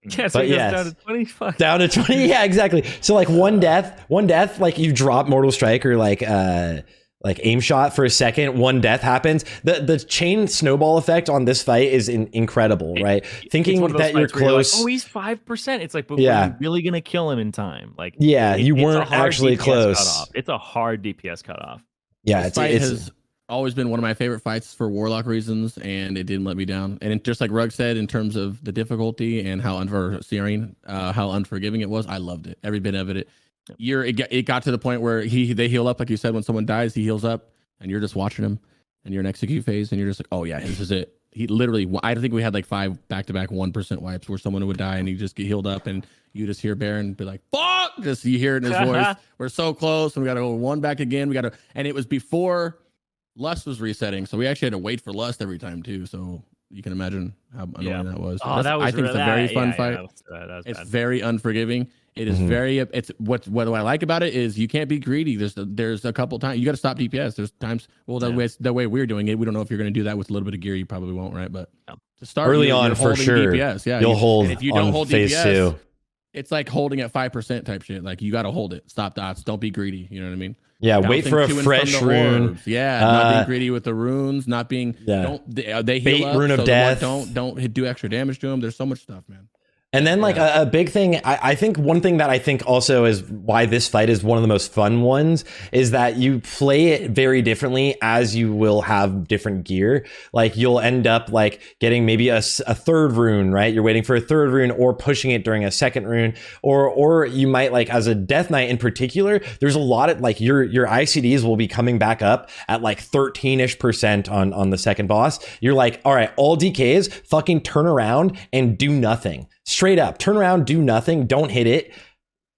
Speaker 2: Yeah, so he goes down to 20. Fuck.
Speaker 1: Down to 20. Yeah, exactly. So like one death, like you drop mortal strike or like aim shot for a second, one death happens. The chain snowball effect on this fight is incredible, right? Thinking that you're close.
Speaker 2: Like, oh, he's 5%. It's like, but are you really gonna kill him in time? Like,
Speaker 1: you weren't actually close.
Speaker 2: Cutoff. It's a hard DPS cutoff.
Speaker 1: Yeah,
Speaker 4: this fight has always been one of my favorite fights for Warlock reasons, and it didn't let me down. And just like Rug said, in terms of the difficulty and how Zirene, how unforgiving it was, I loved it. Every bit of it. It got to the point where they heal up, like you said, when someone dies, he heals up, and you're just watching him, and you're in execute phase, and you're just like, oh yeah, this is it. He literally, I think we had like 5 back-to-back 1% wipes where someone would die, and he just get healed up, and you just hear Baron be like, fuck! Just you hear it in his voice. We're so close, and we got to go 1 back again. And it was before Lust was resetting, so we actually had to wait for Lust every time too. So You can imagine how annoying that was.
Speaker 2: Oh, that was
Speaker 4: I think it's a very fun fight.
Speaker 2: That was
Speaker 4: It's
Speaker 2: bad.
Speaker 4: very unforgiving. It is very. It's what I like about it is you can't be greedy. There's a couple times you got to stop DPS. There's times. Well, the way we're doing it, we don't know if you're going to do that with a little bit of gear. You probably won't, right? But to start
Speaker 1: early
Speaker 4: you're
Speaker 1: on, for
Speaker 4: holding
Speaker 1: sure,
Speaker 4: DPS. Yeah,
Speaker 1: you'll hold.
Speaker 4: And if you don't
Speaker 1: on
Speaker 4: hold
Speaker 1: phase
Speaker 4: DPS,
Speaker 1: 2.
Speaker 4: it's like holding at 5% type shit. Like you got to hold it. Stop dots. Don't be greedy. You know what I mean?
Speaker 1: Yeah, wait
Speaker 4: Bouncing
Speaker 1: for a
Speaker 4: to and
Speaker 1: fresh
Speaker 4: from the
Speaker 1: rune.
Speaker 4: orbs. Yeah, not being greedy with the runes. Not being.
Speaker 1: Yeah.
Speaker 4: Don't they
Speaker 1: Bait
Speaker 4: heal up?
Speaker 1: rune of
Speaker 4: so
Speaker 1: death.
Speaker 4: Don't do extra damage to them. There's so much stuff, man.
Speaker 1: And then like a big thing, I think one thing that I think also is why this fight is one of the most fun ones is that you play it very differently as you will have different gear. Like you'll end up like getting maybe a third rune, right? You're waiting for a third rune or pushing it during a second rune, or you might like as a Death Knight in particular, there's a lot of like your ICDs will be coming back up at like 13-ish% on the second boss. You're like, all right, all DKs fucking turn around and do nothing. Straight up, turn around, do nothing, don't hit it.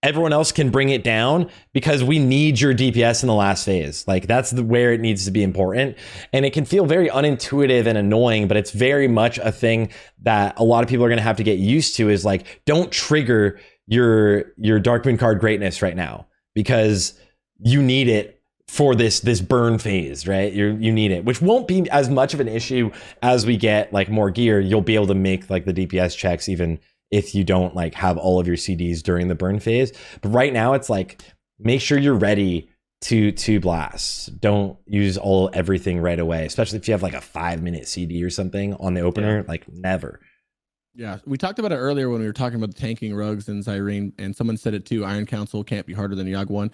Speaker 1: Everyone else can bring it down because we need your DPS in the last phase. Like that's where it needs to be important. And it can feel very unintuitive and annoying, but it's very much a thing that a lot of people are going to have to get used to is like, don't trigger your Darkmoon card greatness right now because you need it for this burn phase, right? You need it, which won't be as much of an issue as we get like more gear. You'll be able to make like the DPS checks even if you don't like have all of your CDs during the burn phase. But right now it's like, make sure you're ready to blast. Don't use everything right away, especially if you have like a 5-minute CD or something on the opener, like never.
Speaker 4: Yeah, we talked about it earlier when we were talking about the tanking rugs and Zirene, and someone said it too, Iron Council can't be harder than Yogg 1.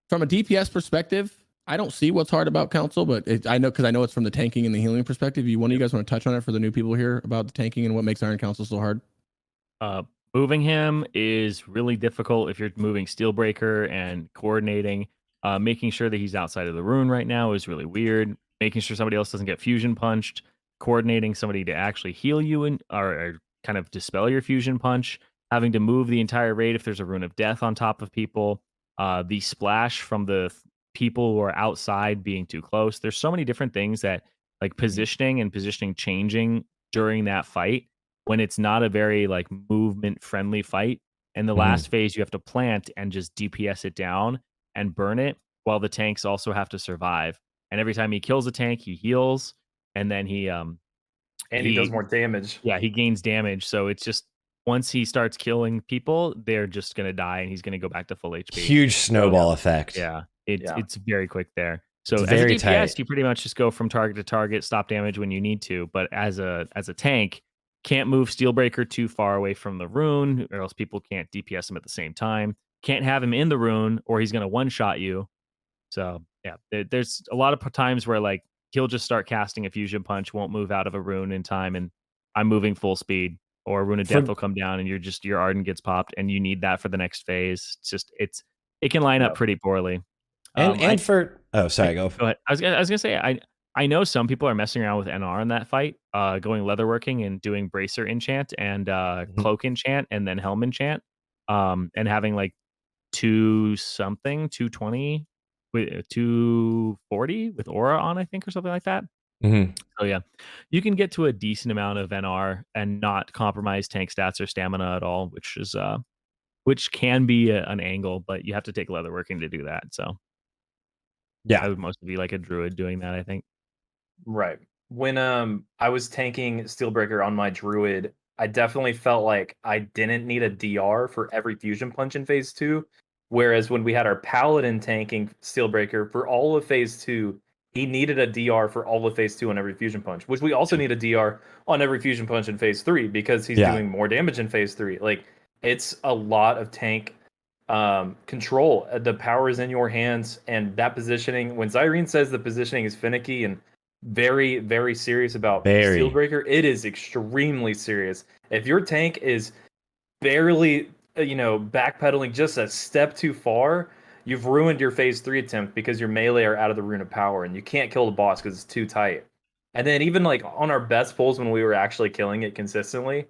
Speaker 4: From a DPS perspective, I don't see what's hard about Council, but I know because I know it's from the tanking and the healing perspective. One of you guys want to touch on it for the new people here about the tanking and what makes Iron Council so hard?
Speaker 2: Moving him is really difficult if you're moving Steelbreaker and coordinating. Making sure that he's outside of the rune right now is really weird. Making sure somebody else doesn't get fusion punched. Coordinating somebody to actually heal you or kind of dispel your fusion punch. Having to move the entire raid if there's a rune of death on top of people. The splash from the people who are outside being too close. There's so many different things that like positioning changing during that fight when it's not a very like movement friendly fight. In the last phase, you have to plant and just DPS it down and burn it while the tanks also have to survive. And every time he kills a tank, he heals and then he
Speaker 3: does more damage.
Speaker 2: Yeah, he gains damage. So it's just once he starts killing people, they're just going to die and he's going to go back to full HP.
Speaker 1: Huge snowball effect.
Speaker 2: Yeah, it's very quick there. So
Speaker 1: it's
Speaker 2: as
Speaker 1: very
Speaker 2: a DPS,
Speaker 1: tight.
Speaker 2: you pretty much just go from target to target, stop damage when you need to. But as a tank, can't move Steelbreaker too far away from the rune, or else people can't DPS him at the same time. Can't have him in the rune, or he's going to one-shot you. So yeah, there's a lot of times where like he'll just start casting a fusion punch, won't move out of a rune in time, and I'm moving full speed. Or a rune of death will come down, and your Ardent gets popped, and you need that for the next phase. It can line up pretty poorly.
Speaker 1: Sorry, go
Speaker 2: ahead. I was gonna say I know some people are messing around with NR in that fight, going leatherworking and doing bracer enchant and cloak enchant and then helm enchant, and having like 220 with 240 with aura on, I think, or something like that. So yeah, you can get to a decent amount of NR and not compromise tank stats or stamina at all, which can be an angle, but you have to take leatherworking to do that. So
Speaker 1: yeah,
Speaker 2: I would mostly be like a druid doing that, I think.
Speaker 3: Right. When I was tanking Steelbreaker on my druid, I definitely felt like I didn't need a DR for every fusion punch in phase 2. Whereas when we had our paladin tanking Steelbreaker for all of phase 2, he needed a DR for all of phase 2 on every fusion punch, which we also need a DR on every fusion punch in phase 3 because he's doing more damage in phase 3. Like it's a lot of tank control. The power is in your hands, and that positioning, when Zirene says the positioning is finicky and very, very serious about Steelbreaker, it is extremely serious. If your tank is barely, backpedaling just a step too far, you've ruined your phase 3 attempt because your melee are out of the Rune of Power and you can't kill the boss because it's too tight. And then even like on our best pulls when we were actually killing it consistently,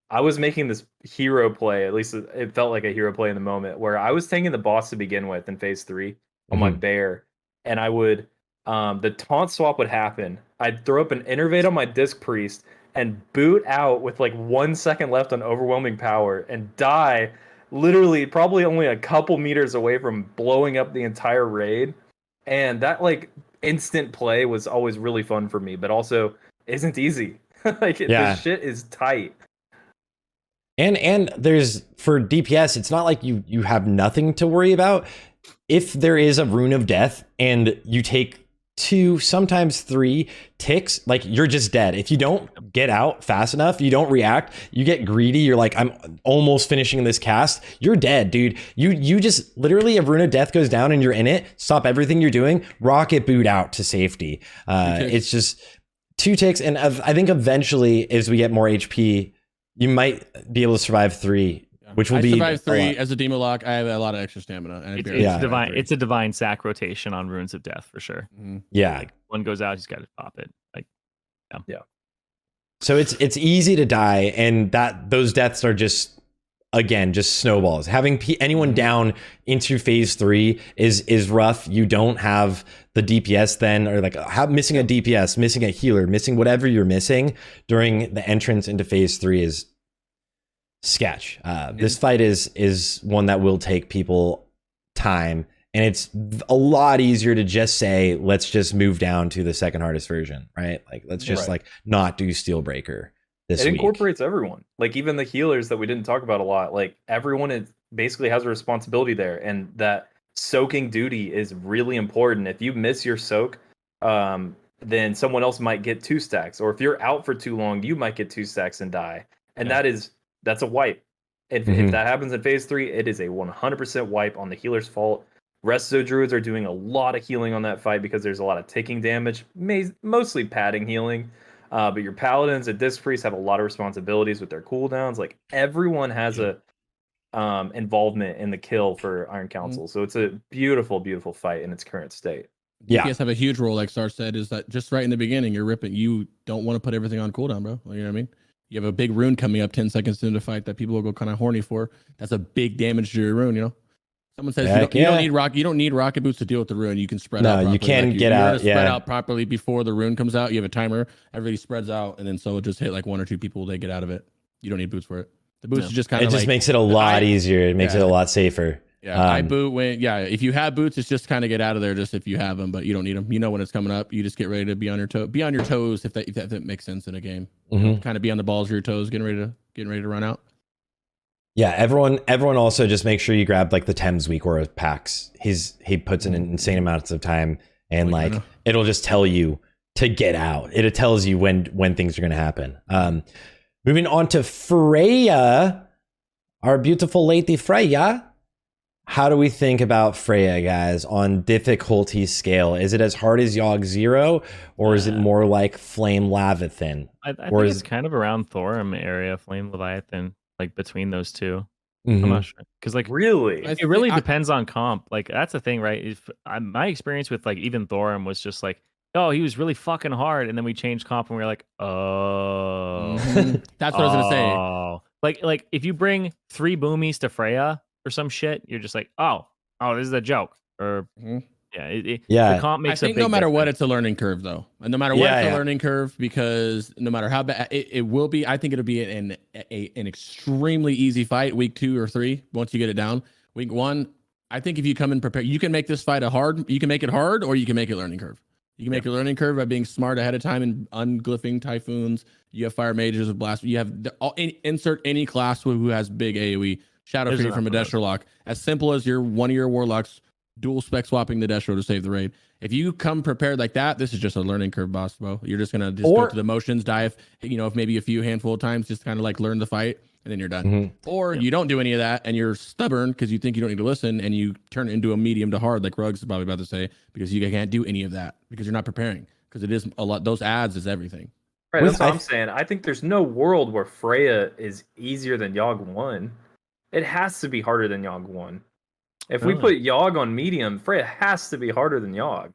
Speaker 3: I was making this hero play, at least it felt like a hero play in the moment, where I was taking the boss to begin with in phase 3 on my bear, and I would the taunt swap would happen. I'd throw up an Innervate on my Disc Priest, and boot out with like 1 second left on overwhelming power and die literally probably only a couple meters away from blowing up the entire raid. And that like instant play was always really fun for me, but also isn't easy. Like this shit is tight.
Speaker 1: And there's, for DPS, it's not like you have nothing to worry about. If there is a rune of death and you take 2, sometimes 3 ticks, like you're just dead. If you don't get out fast enough, you don't react, you get greedy, you're like, I'm almost finishing this cast, you're dead, dude. You just literally, a rune of death goes down and you're in it, stop everything you're doing, rocket boot out to safety. It's just 2 ticks, and I think eventually as we get more HP, you might be able to survive 3. Which will be
Speaker 4: survive 3 as a demo lock. I have a lot of extra stamina. And
Speaker 2: it's a divine sack rotation on runes of death for sure.
Speaker 4: Mm-hmm.
Speaker 1: Yeah,
Speaker 2: like one goes out, he's got to pop it. Like,
Speaker 3: yeah.
Speaker 1: So it's easy to die, and those deaths are just snowballs. Having anyone down into phase 3 is rough. You don't have the DPS then, or like missing a DPS, missing a healer, missing whatever you're missing during the entrance into phase 3 is sketch. This fight is one that will take people time, and it's a lot easier to just say, let's just move down to the second hardest version, right? Like let's just like not do Steelbreaker this week.
Speaker 3: It incorporates everyone, like even the healers that we didn't talk about a lot. Like everyone basically has a responsibility there, and that soaking duty is really important. If you miss your soak, then someone else might get 2 stacks, or if you're out for too long, you might get 2 stacks and die, and that's a wipe. If that happens in phase 3, it is a 100% wipe on the healer's fault. Resto druids are doing a lot of healing on that fight because there's a lot of ticking damage, mostly padding healing. But your paladins and disc priests have a lot of responsibilities with their cooldowns. Like everyone has a involvement in the kill for Iron Council. So it's a beautiful, beautiful fight in its current state.
Speaker 4: DPS have a huge role, like Sarthe said, is that just right in the beginning, you're ripping. You don't want to put everything on cooldown, bro. You know what I mean? You have a big rune coming up 10 seconds into the fight that people will go kind of horny for. That's a big damage to your rune, you know? Someone says you don't need rocket boots to deal with the rune. You can spread out properly.
Speaker 1: You can get out.
Speaker 4: Spread out properly before the rune comes out. You have a timer. Everybody spreads out, and then so it just hit like 1 or 2 people. They get out of it. You don't need boots for it. The boots is just kind of
Speaker 1: it just makes it a lot easier. It makes it a lot safer.
Speaker 4: Yeah, I boot when if you have boots, it's just kind of get out of there just if you have them, but you don't need them. You know when it's coming up. You just get ready to be on your toes if that makes sense in a game. Kind of be on the balls of your toes, getting ready to run out.
Speaker 1: Yeah, everyone also just make sure you grab like the Thames Week or packs. He puts in insane amounts of time, and it'll just tell you to get out. It tells you when things are going to happen. Moving on to Freya, our beautiful lady Freya. How do we think about Freya, guys, on difficulty scale? Is it as hard as Yogg 0, or is it more like Flame Leviathan?
Speaker 2: I think it's kind of around Thorum area, Flame Leviathan, like between those two. I'm not sure, because like
Speaker 3: really,
Speaker 2: it really depends on comp. Like that's the thing, right? If my experience with like even Thorum was just like, oh, he was really fucking hard, and then we changed comp, and we were like, oh,
Speaker 4: that's what I was gonna
Speaker 2: say. Like if you bring 3 boomies to Freya or some shit, you're just like, oh, this is a joke. Or the comp makes
Speaker 4: I think no matter what, it's a learning curve though. And no matter what, it's a learning curve, because no matter how bad it will be, I think it'll be an extremely easy fight week 2 or 3 once you get it down. Week 1, I think if you come in prepared, you can make this fight you can make it hard, or you can make it learning curve. You can make a learning curve by being smart ahead of time and unglyphing typhoons. You have fire mages with blast. You have insert any class who has big AoE. Shadow Free from a Destro lock. As simple as one of your warlocks dual spec swapping the Destro to save the raid. If you come prepared like that, this is just a learning curve, boss, bro. You're just gonna go to the motions, die if maybe a few handful of times, just kind of like learn the fight, and then you're done. Or you don't do any of that and you're stubborn because you think you don't need to listen, and you turn it into a medium to hard, like Ruggs is probably about to say, because you can't do any of that because you're not preparing. Because it is a lot. Those ads is everything.
Speaker 3: Right, that's what I'm saying. I think there's no world where Freya is easier than Yogg 1. It has to be harder than Yogg 1. If we put Yogg on medium, Freya has to be harder than Yogg.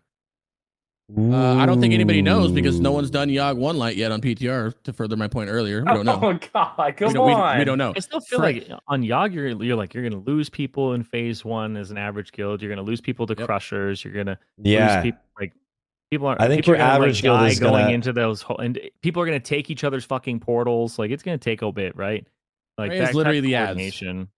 Speaker 4: I don't think anybody knows, because no one's done Yogg 1 light yet on PTR, to further my point earlier. We don't know.
Speaker 3: Oh god, come on.
Speaker 4: We don't know.
Speaker 2: I still feel like on Yogg you're going to lose people in phase 1 as an average guild. You're going to lose people to crushers. You're going to lose people
Speaker 1: I think your average guild is
Speaker 2: going
Speaker 1: gonna
Speaker 2: into those and people are gonna take each other's fucking portals. Like it's gonna take a bit, right? Like
Speaker 4: Freya's
Speaker 2: that
Speaker 4: literally
Speaker 2: type of
Speaker 4: the ads.
Speaker 2: coordination.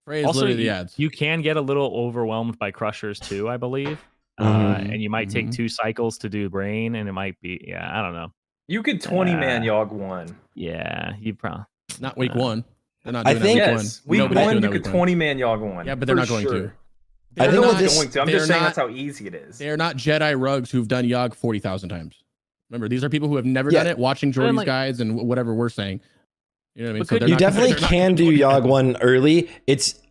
Speaker 4: Freya's
Speaker 2: Also,
Speaker 4: literally the ads.
Speaker 2: you can get a little overwhelmed by crushers too, I believe.
Speaker 1: Mhm.
Speaker 2: And you might take 2 cycles to do brain, and it might be I don't know.
Speaker 3: You could 20-man Yogg 1.
Speaker 2: Yeah, you probably
Speaker 4: Not week 1. They're not
Speaker 1: I
Speaker 4: doing
Speaker 1: think-
Speaker 4: that
Speaker 3: Yes,
Speaker 4: week 1.
Speaker 3: week
Speaker 4: Nobody's
Speaker 3: 1
Speaker 4: doing
Speaker 3: you
Speaker 4: that
Speaker 3: could
Speaker 4: week 1.
Speaker 3: 20-man Yogg 1.
Speaker 4: Yeah, but they're
Speaker 3: for
Speaker 4: not going
Speaker 3: sure.
Speaker 4: to.
Speaker 1: I
Speaker 3: They're
Speaker 1: think
Speaker 3: not
Speaker 1: that this-
Speaker 3: going to. I'm
Speaker 4: they're
Speaker 3: just saying
Speaker 4: not-
Speaker 3: that's how easy it is.
Speaker 4: They're not Jedi rugs who've done Yogg 40,000 times. Remember, these are people who have never
Speaker 1: Yeah.
Speaker 4: done it, watching Jordy's
Speaker 2: like-
Speaker 4: guides and whatever we're saying. You know what I mean?
Speaker 2: But could-
Speaker 4: they're
Speaker 1: You
Speaker 4: not-
Speaker 1: definitely
Speaker 4: they're not
Speaker 1: can do
Speaker 4: going to
Speaker 1: Yogg 1 early.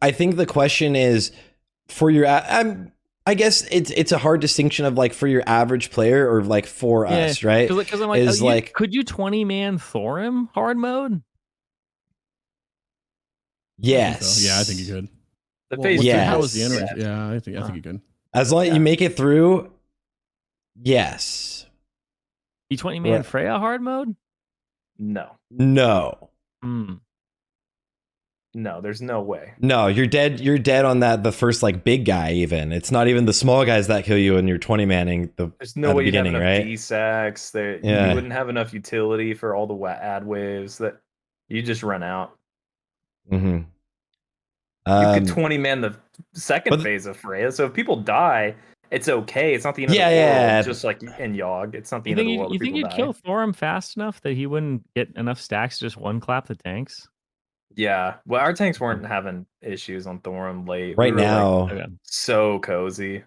Speaker 1: I think the question is for your I guess it's a hard distinction of like for your average player or like for us, right?
Speaker 2: Because I'm like,
Speaker 1: Is like-
Speaker 2: could you 20-man Thorim hard mode?
Speaker 1: Yes.
Speaker 4: Yeah, I think you could.
Speaker 3: The
Speaker 4: Well,
Speaker 3: phase
Speaker 4: what's the-
Speaker 1: Yes.
Speaker 4: How was the interest? Yeah, I think you could.
Speaker 1: As long as
Speaker 3: Yeah.
Speaker 1: you make it through, yes.
Speaker 2: You 20-man
Speaker 1: Right.
Speaker 2: Freya hard mode?
Speaker 3: No.
Speaker 1: No.
Speaker 2: Hmm.
Speaker 3: No, there's no way.
Speaker 1: No, you're dead. You're dead on that. The first like big guy, even. It's not even the small guys that kill you when you're 20 manning.
Speaker 3: There's no
Speaker 1: At
Speaker 3: way
Speaker 1: the
Speaker 3: you'd have
Speaker 1: beginning,
Speaker 3: enough
Speaker 1: right?
Speaker 3: D-sacks.
Speaker 1: Yeah.
Speaker 3: You wouldn't have enough utility for all the ad waves that you just run out.
Speaker 1: Mm-hmm.
Speaker 3: You could 20-man the second
Speaker 1: but-
Speaker 3: phase of Freya. So if people die, it's okay. It's not the end
Speaker 1: Yeah,
Speaker 3: of the world.
Speaker 1: yeah.
Speaker 3: Just like in Yogg, it's not the
Speaker 2: You
Speaker 3: end of
Speaker 2: think
Speaker 3: the world.
Speaker 2: you
Speaker 3: if
Speaker 2: think
Speaker 3: people
Speaker 2: you'd
Speaker 3: die.
Speaker 2: kill Thorim fast enough that he wouldn't get enough stacks to just one clap the tanks?
Speaker 3: Yeah. Well, our tanks weren't having issues on Thorim late.
Speaker 1: Right
Speaker 3: We were,
Speaker 1: now,
Speaker 2: Okay.
Speaker 3: so cozy.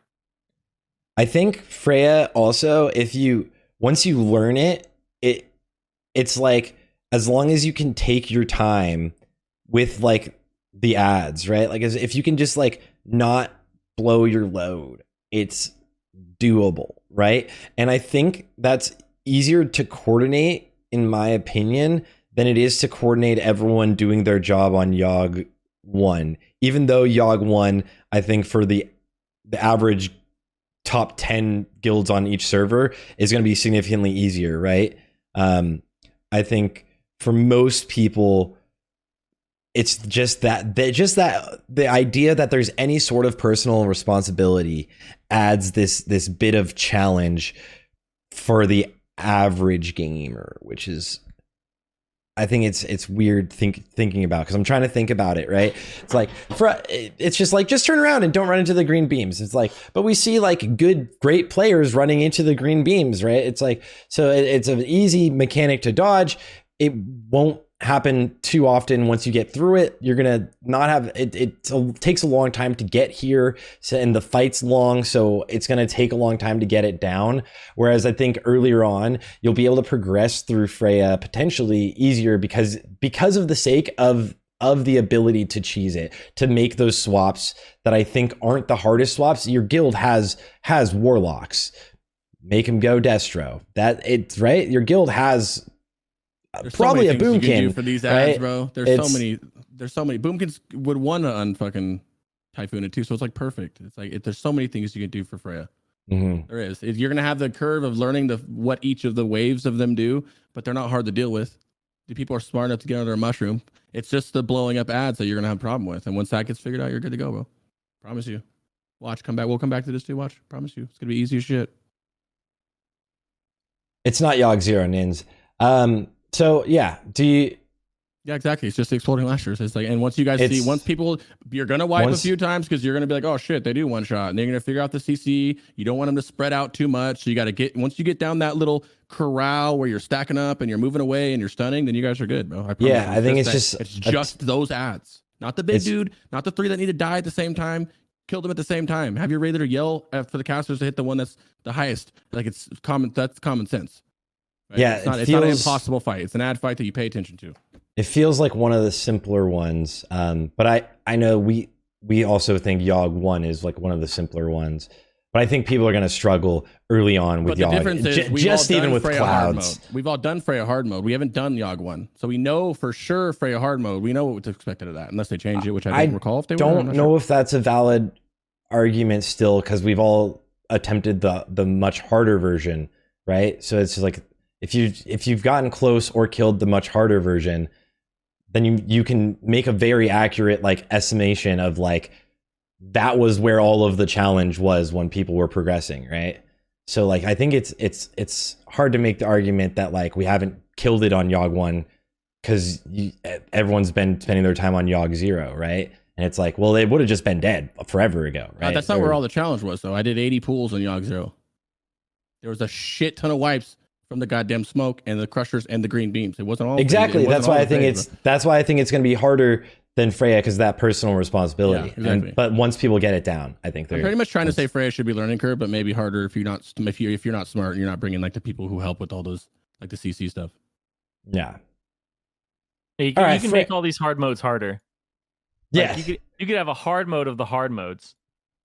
Speaker 1: I think Freya also, once you learn it's like as long as you can take your time with like the ads, right? Like if you can just like not blow your load, it's doable, right? And I think that's easier to coordinate, in my opinion, than it is to coordinate everyone doing their job on Yogg 1. Even though Yogg 1, I think for the average top 10 guilds on each server is going to be significantly easier, right? I think for most people, it's just that the idea that there's any sort of personal responsibility adds this bit of challenge for the average gamer, which is, I think it's weird thinking about, because I'm trying to think about it, right? It's like it's just like, just turn around and don't run into the green beams. It's like, but we see like great players running into the green beams, right? It's like, so it's an easy mechanic to dodge. It won't happen too often. Once you get through it, you're gonna not have it. It takes a long time to get here, so, and the fight's long, so it's gonna take a long time to get it down. Whereas I think earlier on, you'll be able to progress through Freya potentially easier because of the sake of the ability to cheese it, to make those swaps that I think aren't the hardest swaps. Your guild has warlocks. Make him go Destro. That it's right. Your guild has
Speaker 4: There's
Speaker 1: probably
Speaker 4: so
Speaker 1: a
Speaker 4: many things you can do
Speaker 1: boomkin
Speaker 4: for these ads,
Speaker 1: right?
Speaker 4: bro. There's so many boomkins would want to unfucking typhoon it too. So it's like perfect. It's like there's so many things you can do for Freya.
Speaker 1: Mhm.
Speaker 4: There is. You're gonna have the curve of learning what each of the waves of them do, but they're not hard to deal with. The people are smart enough to get under a mushroom. It's just the blowing up ads that you're gonna have a problem with. And once that gets figured out, you're good to go, bro. Promise you. Watch, come back. We'll come back to this too. Watch. Promise you. It's gonna be easy as shit.
Speaker 1: It's not Yogg 0 Nins. So yeah,
Speaker 4: Yeah, exactly. It's just exploding lashers. It's like, and once you guys see, once people, you're gonna wipe a few times because you're gonna be like, oh shit, they do one shot, and they're gonna figure out the CC. You don't want them to spread out too much, so you got to once you get down that little corral where you're stacking up and you're moving away and you're stunning, then you guys are good, bro. I promise
Speaker 1: Yeah,
Speaker 4: you.
Speaker 1: I think
Speaker 4: it's just those ads, not the big dude, not the 3 that need to die at the same time. Kill them at the same time. Have your raider yell for the casters to hit the one that's the highest. Like it's common. That's common sense. Right?
Speaker 1: Yeah,
Speaker 4: it's not an impossible fight. It's an ad fight that you pay attention to.
Speaker 1: it feels like one of the simpler ones. But I know we also think Yogg 1 is like one of the simpler ones. But I think people are going to struggle early on with
Speaker 4: But
Speaker 1: Yogg.
Speaker 4: the difference is
Speaker 1: Just even with
Speaker 4: Freya hard
Speaker 1: clouds.
Speaker 4: mode. We've all done Freya hard mode. We haven't done Yogg 1. So we know for sure Freya hard mode. We know what to expect out of that, unless they change it, which I don't recall if they
Speaker 1: don't
Speaker 4: were.
Speaker 1: know if that's a valid argument still, because we've all attempted the much harder version, right? So it's like if you've gotten close or killed the much harder version, then you can make a very accurate like estimation of like that was where all of the challenge was when people were progressing, right? So like I think it's hard to make the argument that like we haven't killed it on Yogg 1 because everyone's been spending their time on Yogg 0, right? And it's like, well, it would have just been dead forever ago, right?
Speaker 4: That's not where all the challenge was, though. I did 80 pools on Yogg 0. There was a shit ton of wipes from the goddamn smoke and the crushers and the green beams. It wasn't all
Speaker 1: exactly. That's why I think it's going to be harder than Freya because that personal responsibility.
Speaker 4: Yeah, exactly.
Speaker 1: But once people get it down, I think they're
Speaker 4: I'm pretty much trying to say Freya should be learning curve, but maybe harder if you're not smart and you're not bringing like the people who help with all those like the CC stuff.
Speaker 1: Yeah.
Speaker 2: You can make all these hard modes harder.
Speaker 1: Yeah.
Speaker 2: Like, you could have a hard mode of the hard modes.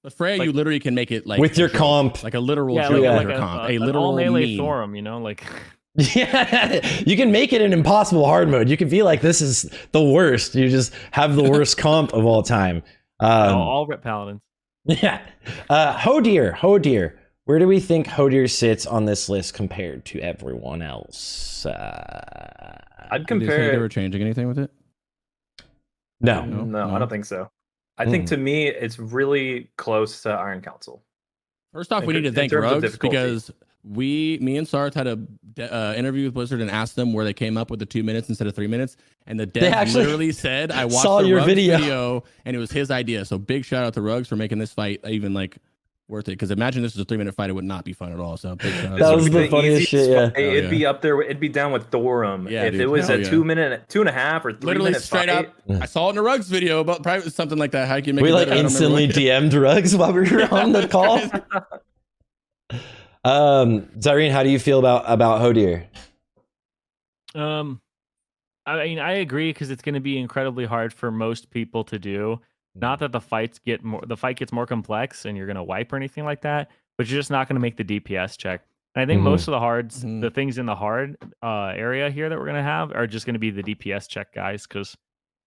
Speaker 4: But Freya,
Speaker 2: like,
Speaker 4: you literally can make it like
Speaker 1: with your comp,
Speaker 4: like a literal
Speaker 2: joke
Speaker 4: with
Speaker 2: like
Speaker 4: your comp,
Speaker 2: a
Speaker 4: literal
Speaker 2: melee
Speaker 4: meme.
Speaker 2: Thorum, you know, like.
Speaker 1: Yeah, you can make it an impossible hard mode. You can be like, this is the worst. You just have the worst comp of all time.
Speaker 2: All rip paladins.
Speaker 1: Yeah. Hodir. Where do we think Hodir sits on this list compared to everyone else?
Speaker 3: I'd
Speaker 4: Did they say
Speaker 3: compare.
Speaker 4: they were changing anything with it?
Speaker 1: No.
Speaker 3: No, I don't think so. I think to me, it's really close to Iron Council.
Speaker 4: First off,
Speaker 3: In
Speaker 4: we need to
Speaker 3: in
Speaker 4: thank
Speaker 3: terms of
Speaker 4: Rugs
Speaker 3: difficulty.
Speaker 4: because me and Sarthe had a interview with Blizzard and asked them where they came up with the 2 minutes instead of 3 minutes, and the dev
Speaker 1: actually
Speaker 4: literally said, "I watched
Speaker 1: saw
Speaker 4: the
Speaker 1: your
Speaker 4: Rugs
Speaker 1: video.
Speaker 4: and it was his idea." So big shout out to Rugs for making this fight even like worth it. Because imagine this was a 3-minute fight, it would not be fun at all. So big shout out.
Speaker 1: That
Speaker 4: to
Speaker 1: was
Speaker 4: Rugs.
Speaker 1: the funniest
Speaker 3: easiest
Speaker 1: shit, yeah.
Speaker 3: fight. It'd be up there. It'd be down with Thorum.
Speaker 4: Yeah,
Speaker 3: if
Speaker 4: dude.
Speaker 3: it was
Speaker 4: Hell
Speaker 3: a
Speaker 4: yeah.
Speaker 3: 2 minute, 2.5 or 3
Speaker 4: Literally
Speaker 3: minute
Speaker 4: straight
Speaker 3: fight,
Speaker 4: up. I saw it in a Rugs video about probably something like that. How you can make
Speaker 1: We
Speaker 4: it
Speaker 1: like
Speaker 4: better. I don't remember
Speaker 1: instantly
Speaker 4: what-
Speaker 1: DM'd Rugs while we were on the call. Zirene, how do you feel about Hodir?
Speaker 2: I mean, I agree because it's going to be incredibly hard for most people to do. Not that the fight gets more complex and you're going to wipe or anything like that, but you're just not going to make the DPS check. And I think most of the hards, the things in the hard area here that we're going to have are just going to be the DPS check guys because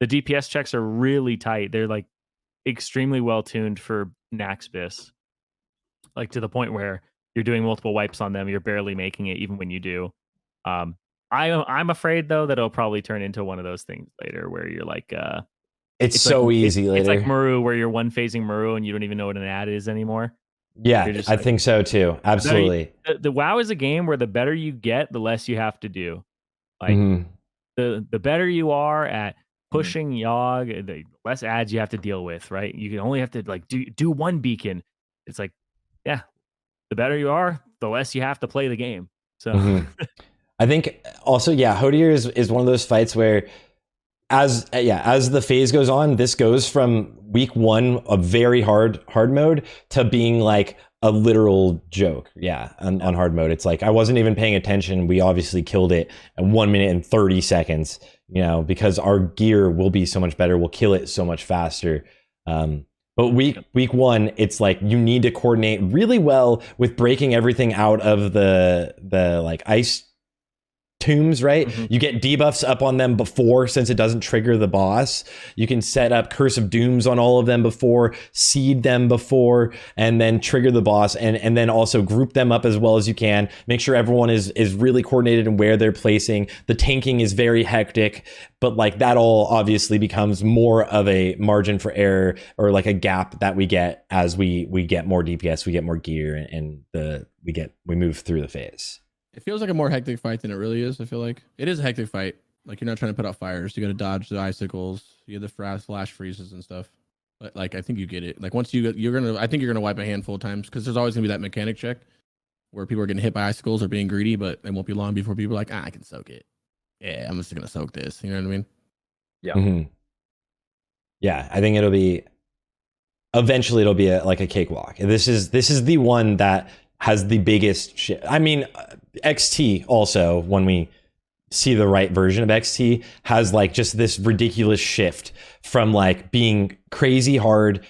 Speaker 2: the DPS checks are really tight. They're like extremely well tuned for Naxbis, like to the point where you're doing multiple wipes on them. You're barely making it even when you do. I'm afraid though that it'll probably turn into one of those things later where you're like,
Speaker 1: It's so
Speaker 2: like,
Speaker 1: easy later.
Speaker 2: It's like Maru where you're one phasing Maru and you don't even know what an ad is anymore.
Speaker 1: Yeah,
Speaker 2: You're just
Speaker 1: I
Speaker 2: like-
Speaker 1: think so too. Absolutely.
Speaker 2: The WoW is a game where the better you get, the less you have to do. Like
Speaker 1: Mhm.
Speaker 2: the better you are at pushing Yogg, the less ads you have to deal with, right? You can only have to like do one beacon. It's like, yeah, the better you are, the less you have to play the game. So
Speaker 1: Mhm. I think also, yeah, Hodir is one of those fights where as the phase goes on, this goes from week 1, a very hard mode, to being like a literal joke. Yeah, on hard mode. It's like I wasn't even paying attention. We obviously killed it in 1 minute and 30 seconds, because our gear will be so much better. We'll kill it so much faster. But week 1, it's like you need to coordinate really well with breaking everything out of the like ice tombs, right? You get debuffs up on them before, since it doesn't trigger the boss. You can set up Curse of Dooms on all of them before, seed them before, and then trigger the boss, and then also group them up as well as you can. Make sure everyone is really coordinated in where they're placing. The tanking is very hectic, but like that all obviously becomes more of a margin for error, or like a gap that we get as we get more DPS, we get more gear, and we move through the phase.
Speaker 4: It feels like a more hectic fight than it really is. I feel like it is a hectic fight. Like you're not trying to put out fires. You got to dodge the icicles. You have the flash freezes and stuff. But like I think you get it. Like once I think you're gonna wipe a handful of times because there's always gonna be that mechanic check where people are getting hit by icicles or being greedy, but it won't be long before people are like, I can soak it. Yeah, I'm just gonna soak this. You know what I mean?
Speaker 3: Yeah.
Speaker 1: Mm-hmm. Yeah, I think eventually it'll be like a cakewalk. This is the one that has the biggest shit. I mean, XT also, when we see the right version of XT, has like just this ridiculous shift from like being crazy hard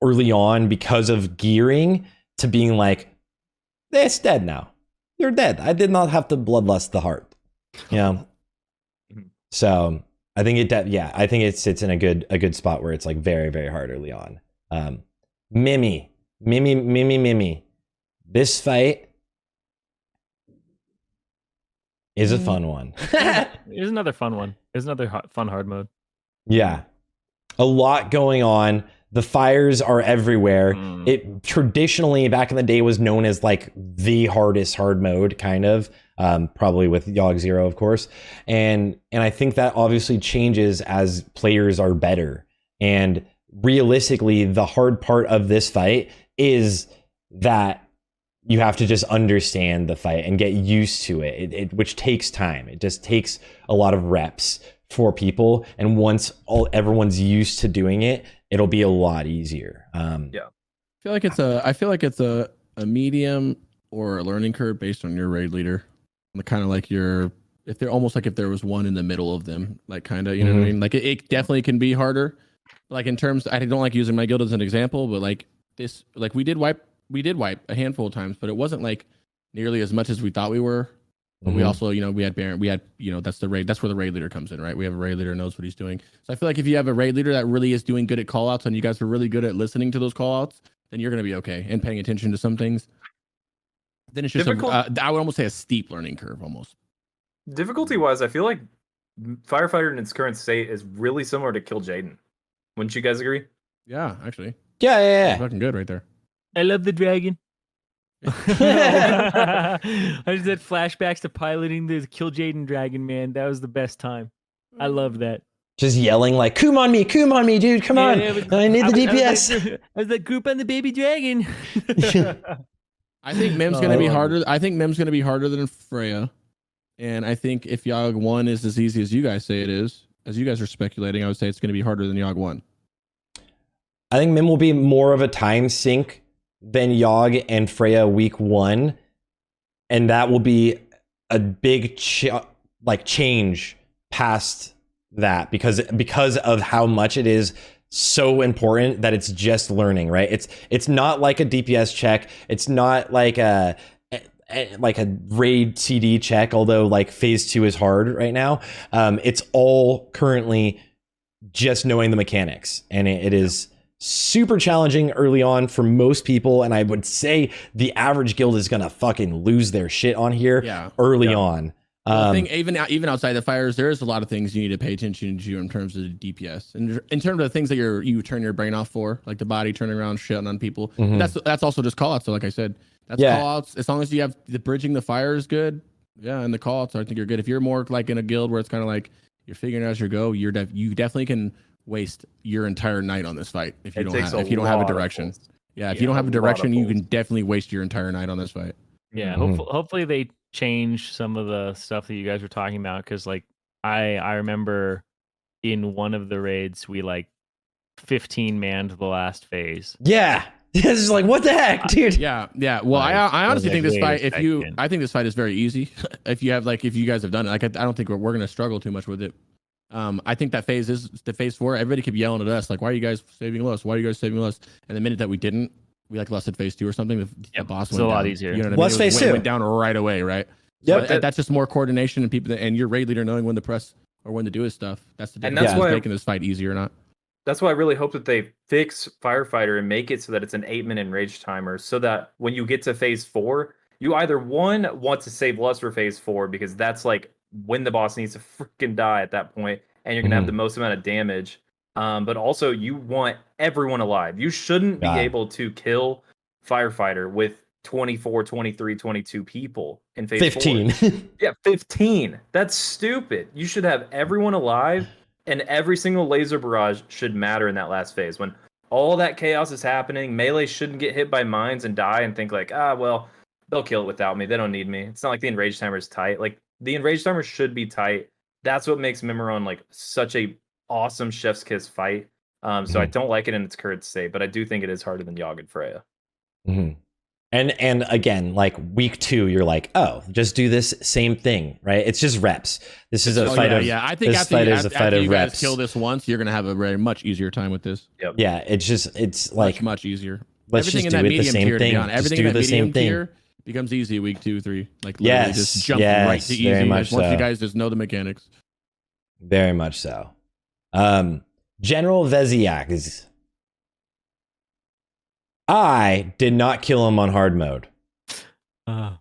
Speaker 1: early on because of gearing to being like, it's dead now. You're dead. I did not have to bloodlust the heart. So I think it sits in a good spot where it's like very, very hard early on. Mimi. This fight is a fun one.
Speaker 2: Here's another fun one. Here's another fun hard mode.
Speaker 1: Yeah. A lot going on. The fires are everywhere. It traditionally back in the day was known as like the hardest hard mode, kind of, probably with Yogg Zero, of course. And I think that obviously changes as players are better. And realistically, the hard part of this fight is that you have to just understand the fight and get used to it, which takes time. It just takes a lot of reps for people. And once everyone's used to doing it, it'll be a lot easier.
Speaker 3: Yeah.
Speaker 4: I feel like it's a medium or a learning curve based on your raid leader. Kind of like if there was one in the middle of them, like kind of, you know what I mean? Like it definitely can be harder. Like in terms, I don't like using my guild as an example, but like this, like we did wipe a handful of times, but it wasn't like nearly as much as we thought we were. But we also, we had Baron, that's where the raid leader comes in, right? We have a raid leader who knows what he's doing. So I feel like if you have a raid leader that really is doing good at callouts and you guys are really good at listening to those callouts, then you're going to be okay and paying attention to some things. Then it's just, I would almost say a steep learning curve almost.
Speaker 3: Difficulty wise, I feel like Firefighter in its current state is really similar to Kill Jaden. Wouldn't you guys agree?
Speaker 4: Yeah, actually.
Speaker 1: Yeah.
Speaker 4: Fucking good right there.
Speaker 2: I love the dragon. I just had flashbacks to piloting the Kill Jaden dragon, man. That was the best time. I love that.
Speaker 1: Just yelling like, come on me, dude, come on. I need the DPS.
Speaker 2: I was like, group on the baby dragon.
Speaker 4: I think Mem's going to be harder. I think Mem's going to be harder than Freya. And I think if Yogg 1 is as easy as you guys say it is, as you guys are speculating, I would say it's going to be harder than Yogg 1.
Speaker 1: I think Mim will be more of a time sink than Yogg and Freya week 1. And that will be a big change past that because of how much it is so important that it's just learning, right? It's not like a DPS check. It's not like a raid CD check, although like phase 2 is hard right now. It's all currently just knowing the mechanics, and it is super challenging early on for most people. And I would say the average guild is gonna fucking lose their shit on here early on.
Speaker 4: I think even outside the fires, there is a lot of things you need to pay attention to in terms of the DPS, and in terms of the things that you turn your brain off for, like the body turning around, shitting on people. That's also just callouts. So like I said, that's callouts. As long as you have the bridging the fire is good, and the callouts, I think you're good. If you're more like in a guild where it's kind of like you're figuring out as you go, you definitely can waste your entire night on this fight if you don't have a direction. If you don't have a direction, you can definitely waste your entire night on this fight.
Speaker 2: Yeah, hopefully they change some of the stuff that you guys were talking about, because like I remember in one of the raids we like 15 manned the last phase.
Speaker 1: Yeah. This is like, what the heck, dude?
Speaker 4: Yeah. Well, I honestly think this fight, I think this fight is very easy. if you guys have done it, like I don't think we're gonna struggle too much with it. I think that phase is the phase 4. Everybody kept yelling at us like, why are you guys saving us? Why are you guys saving us? And the minute that we didn't, we like lost at phase 2 or something. The boss went
Speaker 2: a lot
Speaker 4: down.
Speaker 2: easier.
Speaker 4: You know what
Speaker 1: What's phase 2?
Speaker 4: Went down right away, right?
Speaker 1: Yep.
Speaker 4: So that's just more coordination and people and your raid leader knowing when to press or when to do his stuff. That's the difference. And that's why making this fight easier or not.
Speaker 3: That's why I really hope that they fix Firefighter and make it so that it's an 8-minute enrage timer, so that when you get to phase 4, you either want to save less for phase 4 because that's like when the boss needs to freaking die at that point, and you're gonna have the most amount of damage. But also you want everyone alive. You shouldn't be able to kill Firefighter with 24, 23, 22 people in phase
Speaker 1: 15.
Speaker 3: 4. Yeah, 15. That's stupid. You should have everyone alive, and every single laser barrage should matter in that last phase. When all that chaos is happening, melee shouldn't get hit by mines and die and think like, well, they'll kill it without me. They don't need me. It's not like the enrage timer is tight. Like, the enrage timer should be tight. That's what makes Mimiron like such a awesome chef's kiss fight. So I don't like it in its current state, but I do think it is harder than Yogg and Freya.
Speaker 1: And again, like week 2, you're like, oh, just do this same thing, right? It's just reps. This is a fight of
Speaker 4: I think after you guys kill this once, you're gonna have a very much easier time with this.
Speaker 3: Yep.
Speaker 1: Yeah, it's like
Speaker 4: much easier.
Speaker 1: Let's
Speaker 4: everything
Speaker 1: just
Speaker 4: in
Speaker 1: do
Speaker 4: that
Speaker 1: it the
Speaker 4: medium
Speaker 1: same
Speaker 4: tier,
Speaker 1: thing.
Speaker 4: Everything in that medium tier becomes easy week 2, 3. Like literally just jump right to easy.
Speaker 1: Very much
Speaker 4: once
Speaker 1: so.
Speaker 4: you guys just know the mechanics.
Speaker 1: Very much so. General Veziak, I did not kill him on hard mode.
Speaker 4: Yeah,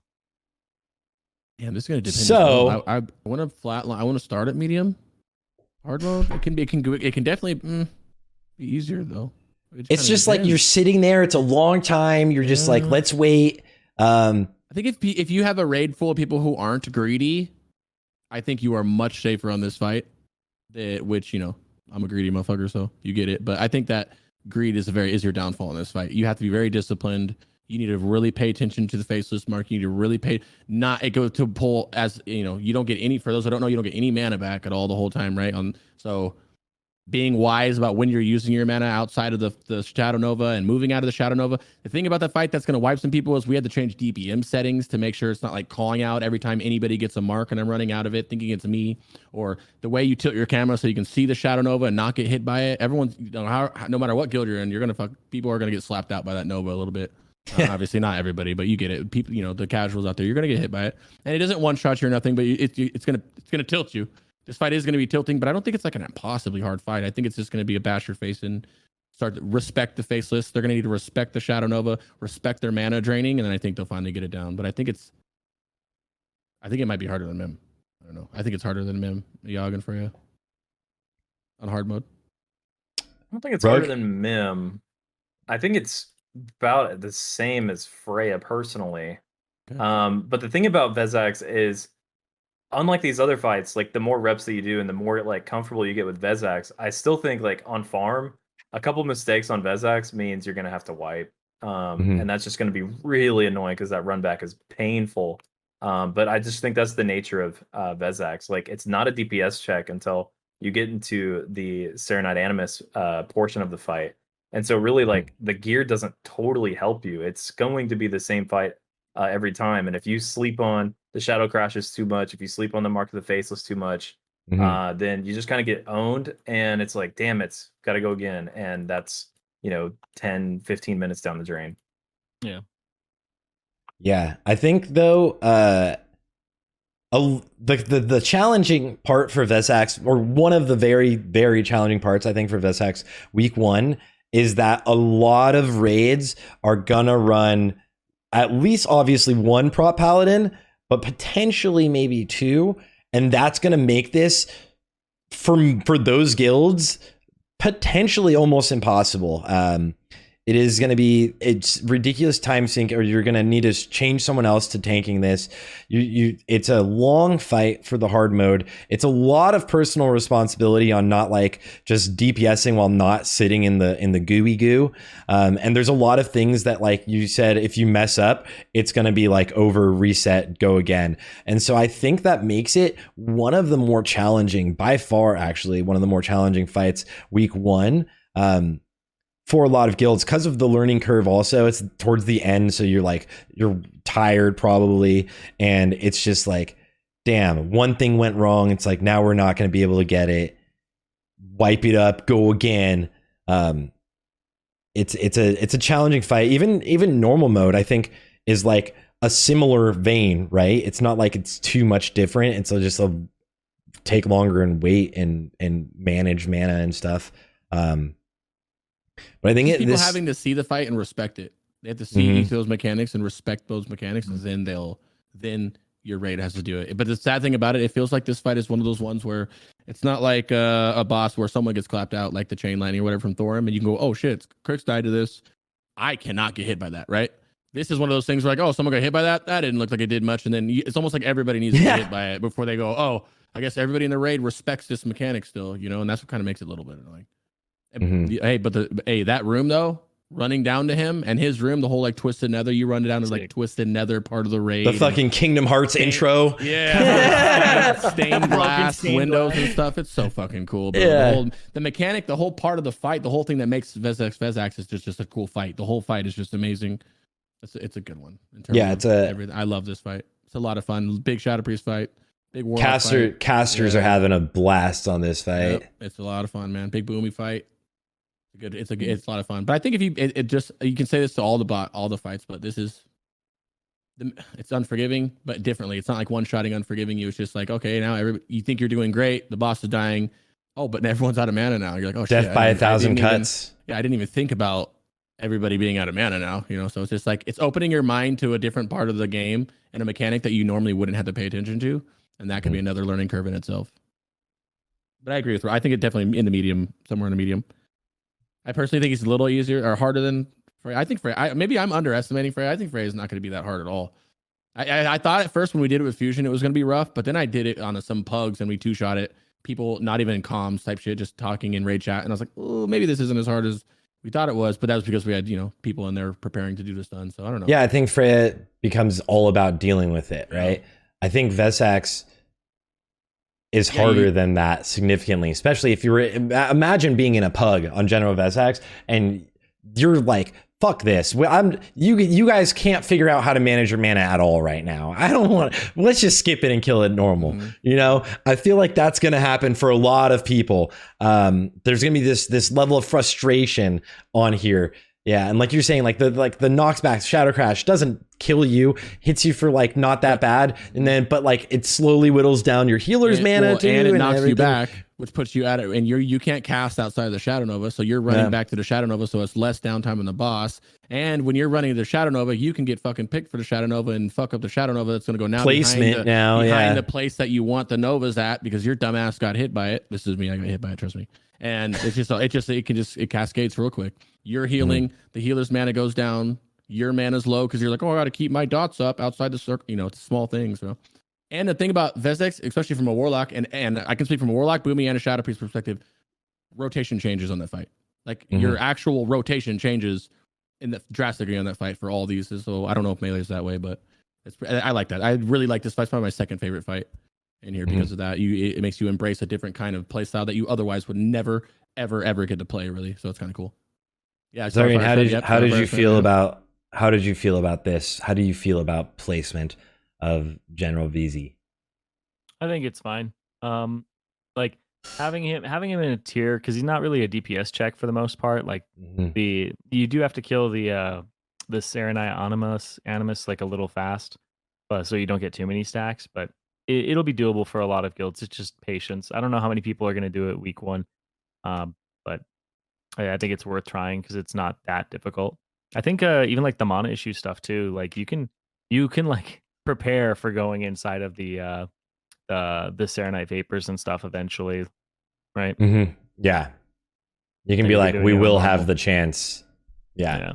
Speaker 4: this is gonna depend.
Speaker 1: So
Speaker 4: I want to flatline. I want to start at medium. Hard mode. It can definitely be easier though.
Speaker 1: It's just like you're sitting there. It's a long time. You're just like, let's wait.
Speaker 4: I think if you have a raid full of people who aren't greedy, I think you are much safer on this fight. Which, you know, I'm a greedy motherfucker, so you get it. But I think that greed is your downfall in this fight. You have to be very disciplined. You need to really pay attention to the faceless mark. You need to really it goes to pull, as you know, you don't get any, for those who don't know, you don't get any mana back at all the whole time, right? So being wise about when you're using your mana outside of the Shadow Nova and moving out of the Shadow Nova. The thing about that fight that's going to wipe some people is we had to change DPM settings to make sure it's not like calling out every time anybody gets a mark and I'm running out of it thinking it's me, or the way you tilt your camera so you can see the Shadow Nova and not get hit by it. Everyone's, you know, no matter what guild you're in, people are going to get slapped out by that Nova a little bit. Obviously not everybody, but you get it. People, you know, the casuals out there, you're going to get hit by it, and it doesn't one shot you or nothing, but it's going to tilt you. This fight is going to be tilting, but I don't think it's like an impossibly hard fight. I think it's just going to be a bash your face and start to respect the faceless. They're going to need to respect the Shadow Nova, respect their mana draining, and then I think they'll finally get it down. But I think it might be harder than Mim. I don't know. I think it's harder than Mim. Yagan for you on hard mode.
Speaker 3: I don't think it's harder than Mim. I think it's about the same as Freya personally. Okay. But the thing about Vezax is, unlike these other fights, like the more reps that you do and the more like comfortable you get with Vezax, I still think like on farm, a couple mistakes on Vezax means you're gonna have to wipe. And that's just gonna be really annoying because that run back is painful. But I just think that's the nature of Vezax. Like it's not a DPS check until you get into the Serenite Animus portion of the fight. And so really like the gear doesn't totally help you. It's going to be the same fight every time. And if you sleep on the Shadow Crashes too much, if you sleep on the Mark of the Faceless too much, then you just kind of get owned. And it's like, damn, it's got to go again. And that's, 10, 15 minutes down the drain.
Speaker 2: Yeah.
Speaker 1: Yeah. I think, though, the challenging part for Vezax, or one of the very, very challenging parts, I think, for Vezax week 1, is that a lot of raids are gonna run at least obviously 1 prop paladin, but potentially maybe 2, and that's gonna make this for those guilds potentially almost impossible. It is going to be, it's ridiculous time sink, or you're going to need to change someone else to tanking this. It's a long fight for the hard mode. It's a lot of personal responsibility on not like just DPSing while not sitting in the gooey goo. And there's a lot of things that, like you said, if you mess up, it's going to be like over, reset, go again. And so I think that makes it one of the more challenging, by far, actually, one of the more challenging fights week 1. For a lot of guilds, because of the learning curve. Also, it's towards the end, so you're tired probably, and it's just like, damn, one thing went wrong. It's like, now we're not going to be able to get it. Wipe it up, go again. It's a challenging fight. Even normal mode, I think, is like a similar vein, right? It's not like it's too much different. It's just take longer and wait and manage mana and stuff. But I think
Speaker 4: people having to see the fight and respect it. They have to see each of those mechanics and respect those mechanics, and then your raid has to do it. But the sad thing about it, it feels like this fight is one of those ones where it's not like a boss where someone gets clapped out, like the chain lightning or whatever from Thorim, and you can go, oh shit, Crix died to this. I cannot get hit by that, right? This is one of those things where like, oh, someone got hit by that. That didn't look like it did much, and then it's almost like everybody needs to get hit by it before they go, oh, I guess everybody in the raid respects this mechanic still, and that's what kind of makes it a little bit annoying. Hey, but that room though, running down to him and his room, the whole like Twisted Nether, you run it down to like Twisted Nether part of the raid.
Speaker 1: The fucking Kingdom Hearts intro.
Speaker 4: Yeah. Stained glass windows and stuff. It's so fucking cool. Bro.
Speaker 1: Yeah.
Speaker 4: The mechanic, the whole part of the fight, the whole thing that makes Vezax is just a cool fight. The whole fight is just amazing. It's a good one. Everything. I love this fight. It's a lot of fun. Big Shadow Priest fight. Big
Speaker 1: casters are having a blast on this fight.
Speaker 4: Yep. It's a lot of fun, man. Big boomy fight. It's a lot of fun. But I think if you can say this to all the fights, but it's unforgiving, but differently. It's not like one-shotting unforgiving you. It's just like, okay, now you think you're doing great. The boss is dying. Oh, but everyone's out of mana now. You're like, oh shit.
Speaker 1: Death by 1,000 cuts.
Speaker 4: I didn't even think about everybody being out of mana now. So it's just like, it's opening your mind to a different part of the game and a mechanic that you normally wouldn't have to pay attention to. And that could be another learning curve in itself. But I agree with her. I think it definitely in the medium, somewhere in the medium. I personally think he's a little easier or harder than Frey. I think Frey. Maybe I'm underestimating Frey. I think Frey is not going to be that hard at all. I thought at first when we did it with Fusion, it was going to be rough, but then I did it on some pugs and we two-shot it. People not even in comms type shit, just talking in raid chat, and I was like, oh, maybe this isn't as hard as we thought it was. But that was because we had people in there preparing to do the stun. So I don't know.
Speaker 1: Yeah, I think Freya becomes all about dealing with it, right? I think Vesax is harder than that significantly, especially if you're imagine being in a pug on General Vesax and you're like, fuck this. You guys can't figure out how to manage your mana at all right now. I don't want to, let's just skip it and kill it normal. I feel like that's going to happen for a lot of people. There's going to be this level of frustration on here. Yeah, and like you're saying, like the knocks back Shadow Crash doesn't kill you, hits you for like not that bad, and then but like it slowly whittles down your healer's mana too,
Speaker 4: and it knocks
Speaker 1: everything.
Speaker 4: you back, which puts you at it, and you can't cast outside of the Shadow Nova, so you're running back to the Shadow Nova, so it's less downtime on the boss. And when you're running the Shadow Nova, you can get fucking picked for the Shadow Nova and fuck up the Shadow Nova that's going to go now
Speaker 1: placement
Speaker 4: behind the place that you want the Novas at because your dumbass got hit by it. This is me, I got hit by it, trust me. And it cascades real quick. You're healing, the healer's mana goes down, your mana's low because you're like, oh, I got to keep my dots up outside the circle. It's small things. And the thing about Vesax, especially from a Warlock, and I can speak from a Warlock, Boomy, and a Shadow Priest perspective, rotation changes on that fight. Like your actual rotation changes drastically on that fight for all these. So I don't know if Melee is that way, but I like that. I really like this fight. It's probably my second favorite fight in here because of that. It makes you embrace a different kind of play style that you otherwise would never, ever get to play, really. So it's kind of cool. Yeah.
Speaker 1: Zirene, how did you feel about this? How do you feel about placement of General VZ?
Speaker 2: I think it's fine. Like having him in a tier because he's not really a DPS check for the most part. Like you do have to kill the Zirene Animus like a little fast, so you don't get too many stacks. But it'll be doable for a lot of guilds. It's just patience. I don't know how many people are going to do it week one, but I think it's worth trying because it's not that difficult. I think even like the mana issue stuff too. Like you can like prepare for going inside of the Serenite Vapors and stuff eventually, right?
Speaker 1: Yeah, you can be like, we will have the chance. Yeah.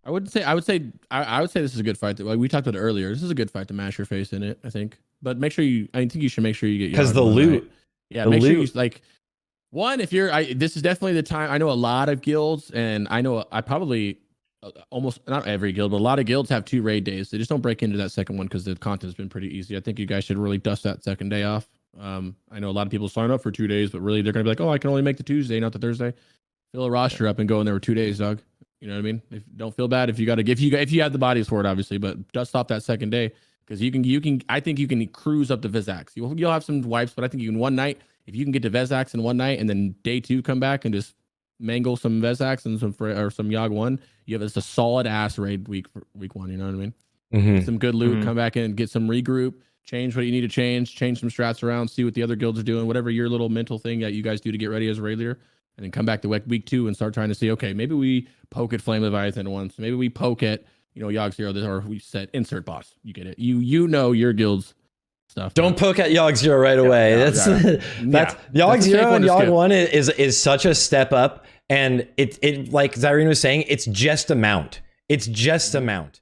Speaker 4: I would say this is a good fight. Like we talked about it earlier. This is a good fight to mash your face in it, I think. But I think you should make sure you get
Speaker 1: because the loot.
Speaker 4: Right. Yeah, make sure you like. One, if this is definitely the time. I know a lot of guilds, and I know I probably almost not every guild, but a lot of guilds have 2 raid days. They just don't break into that second one because the content's been pretty easy. I think you guys should really dust that second day off. I know a lot of people sign up for 2 days, but really they're gonna be like, oh, I can only make the Tuesday, not the Thursday. Fill a roster up and go in there for 2 days, dog. You know what I mean? Don't feel bad if you have the bodies for it, obviously, but dust off that second day because you can. I think you can cruise up to Vesax. You'll have some wipes, but I think you can one night. If you can get to Vesax in one night and then day 2 come back and just mangle some Vesax and some Yogg 1, you have a solid ass raid week 1. You know what I mean? Get some good loot, come back in, get some regroup, change what you need to change some strats around, see what the other guilds are doing, whatever your little mental thing that you guys do to get ready as a raid leader, and then come back to week 2 and start trying to see, okay, maybe we poke at Flame Leviathan once, maybe we poke at Yogg 0, or we set insert boss. You get it. You know your guild's stuff.
Speaker 1: Don't poke at Yogg 0 right away. That's Yogg 0 and Yogg 1 is such a step up, and it like Zirene was saying, it's just a mount. It's just a mount.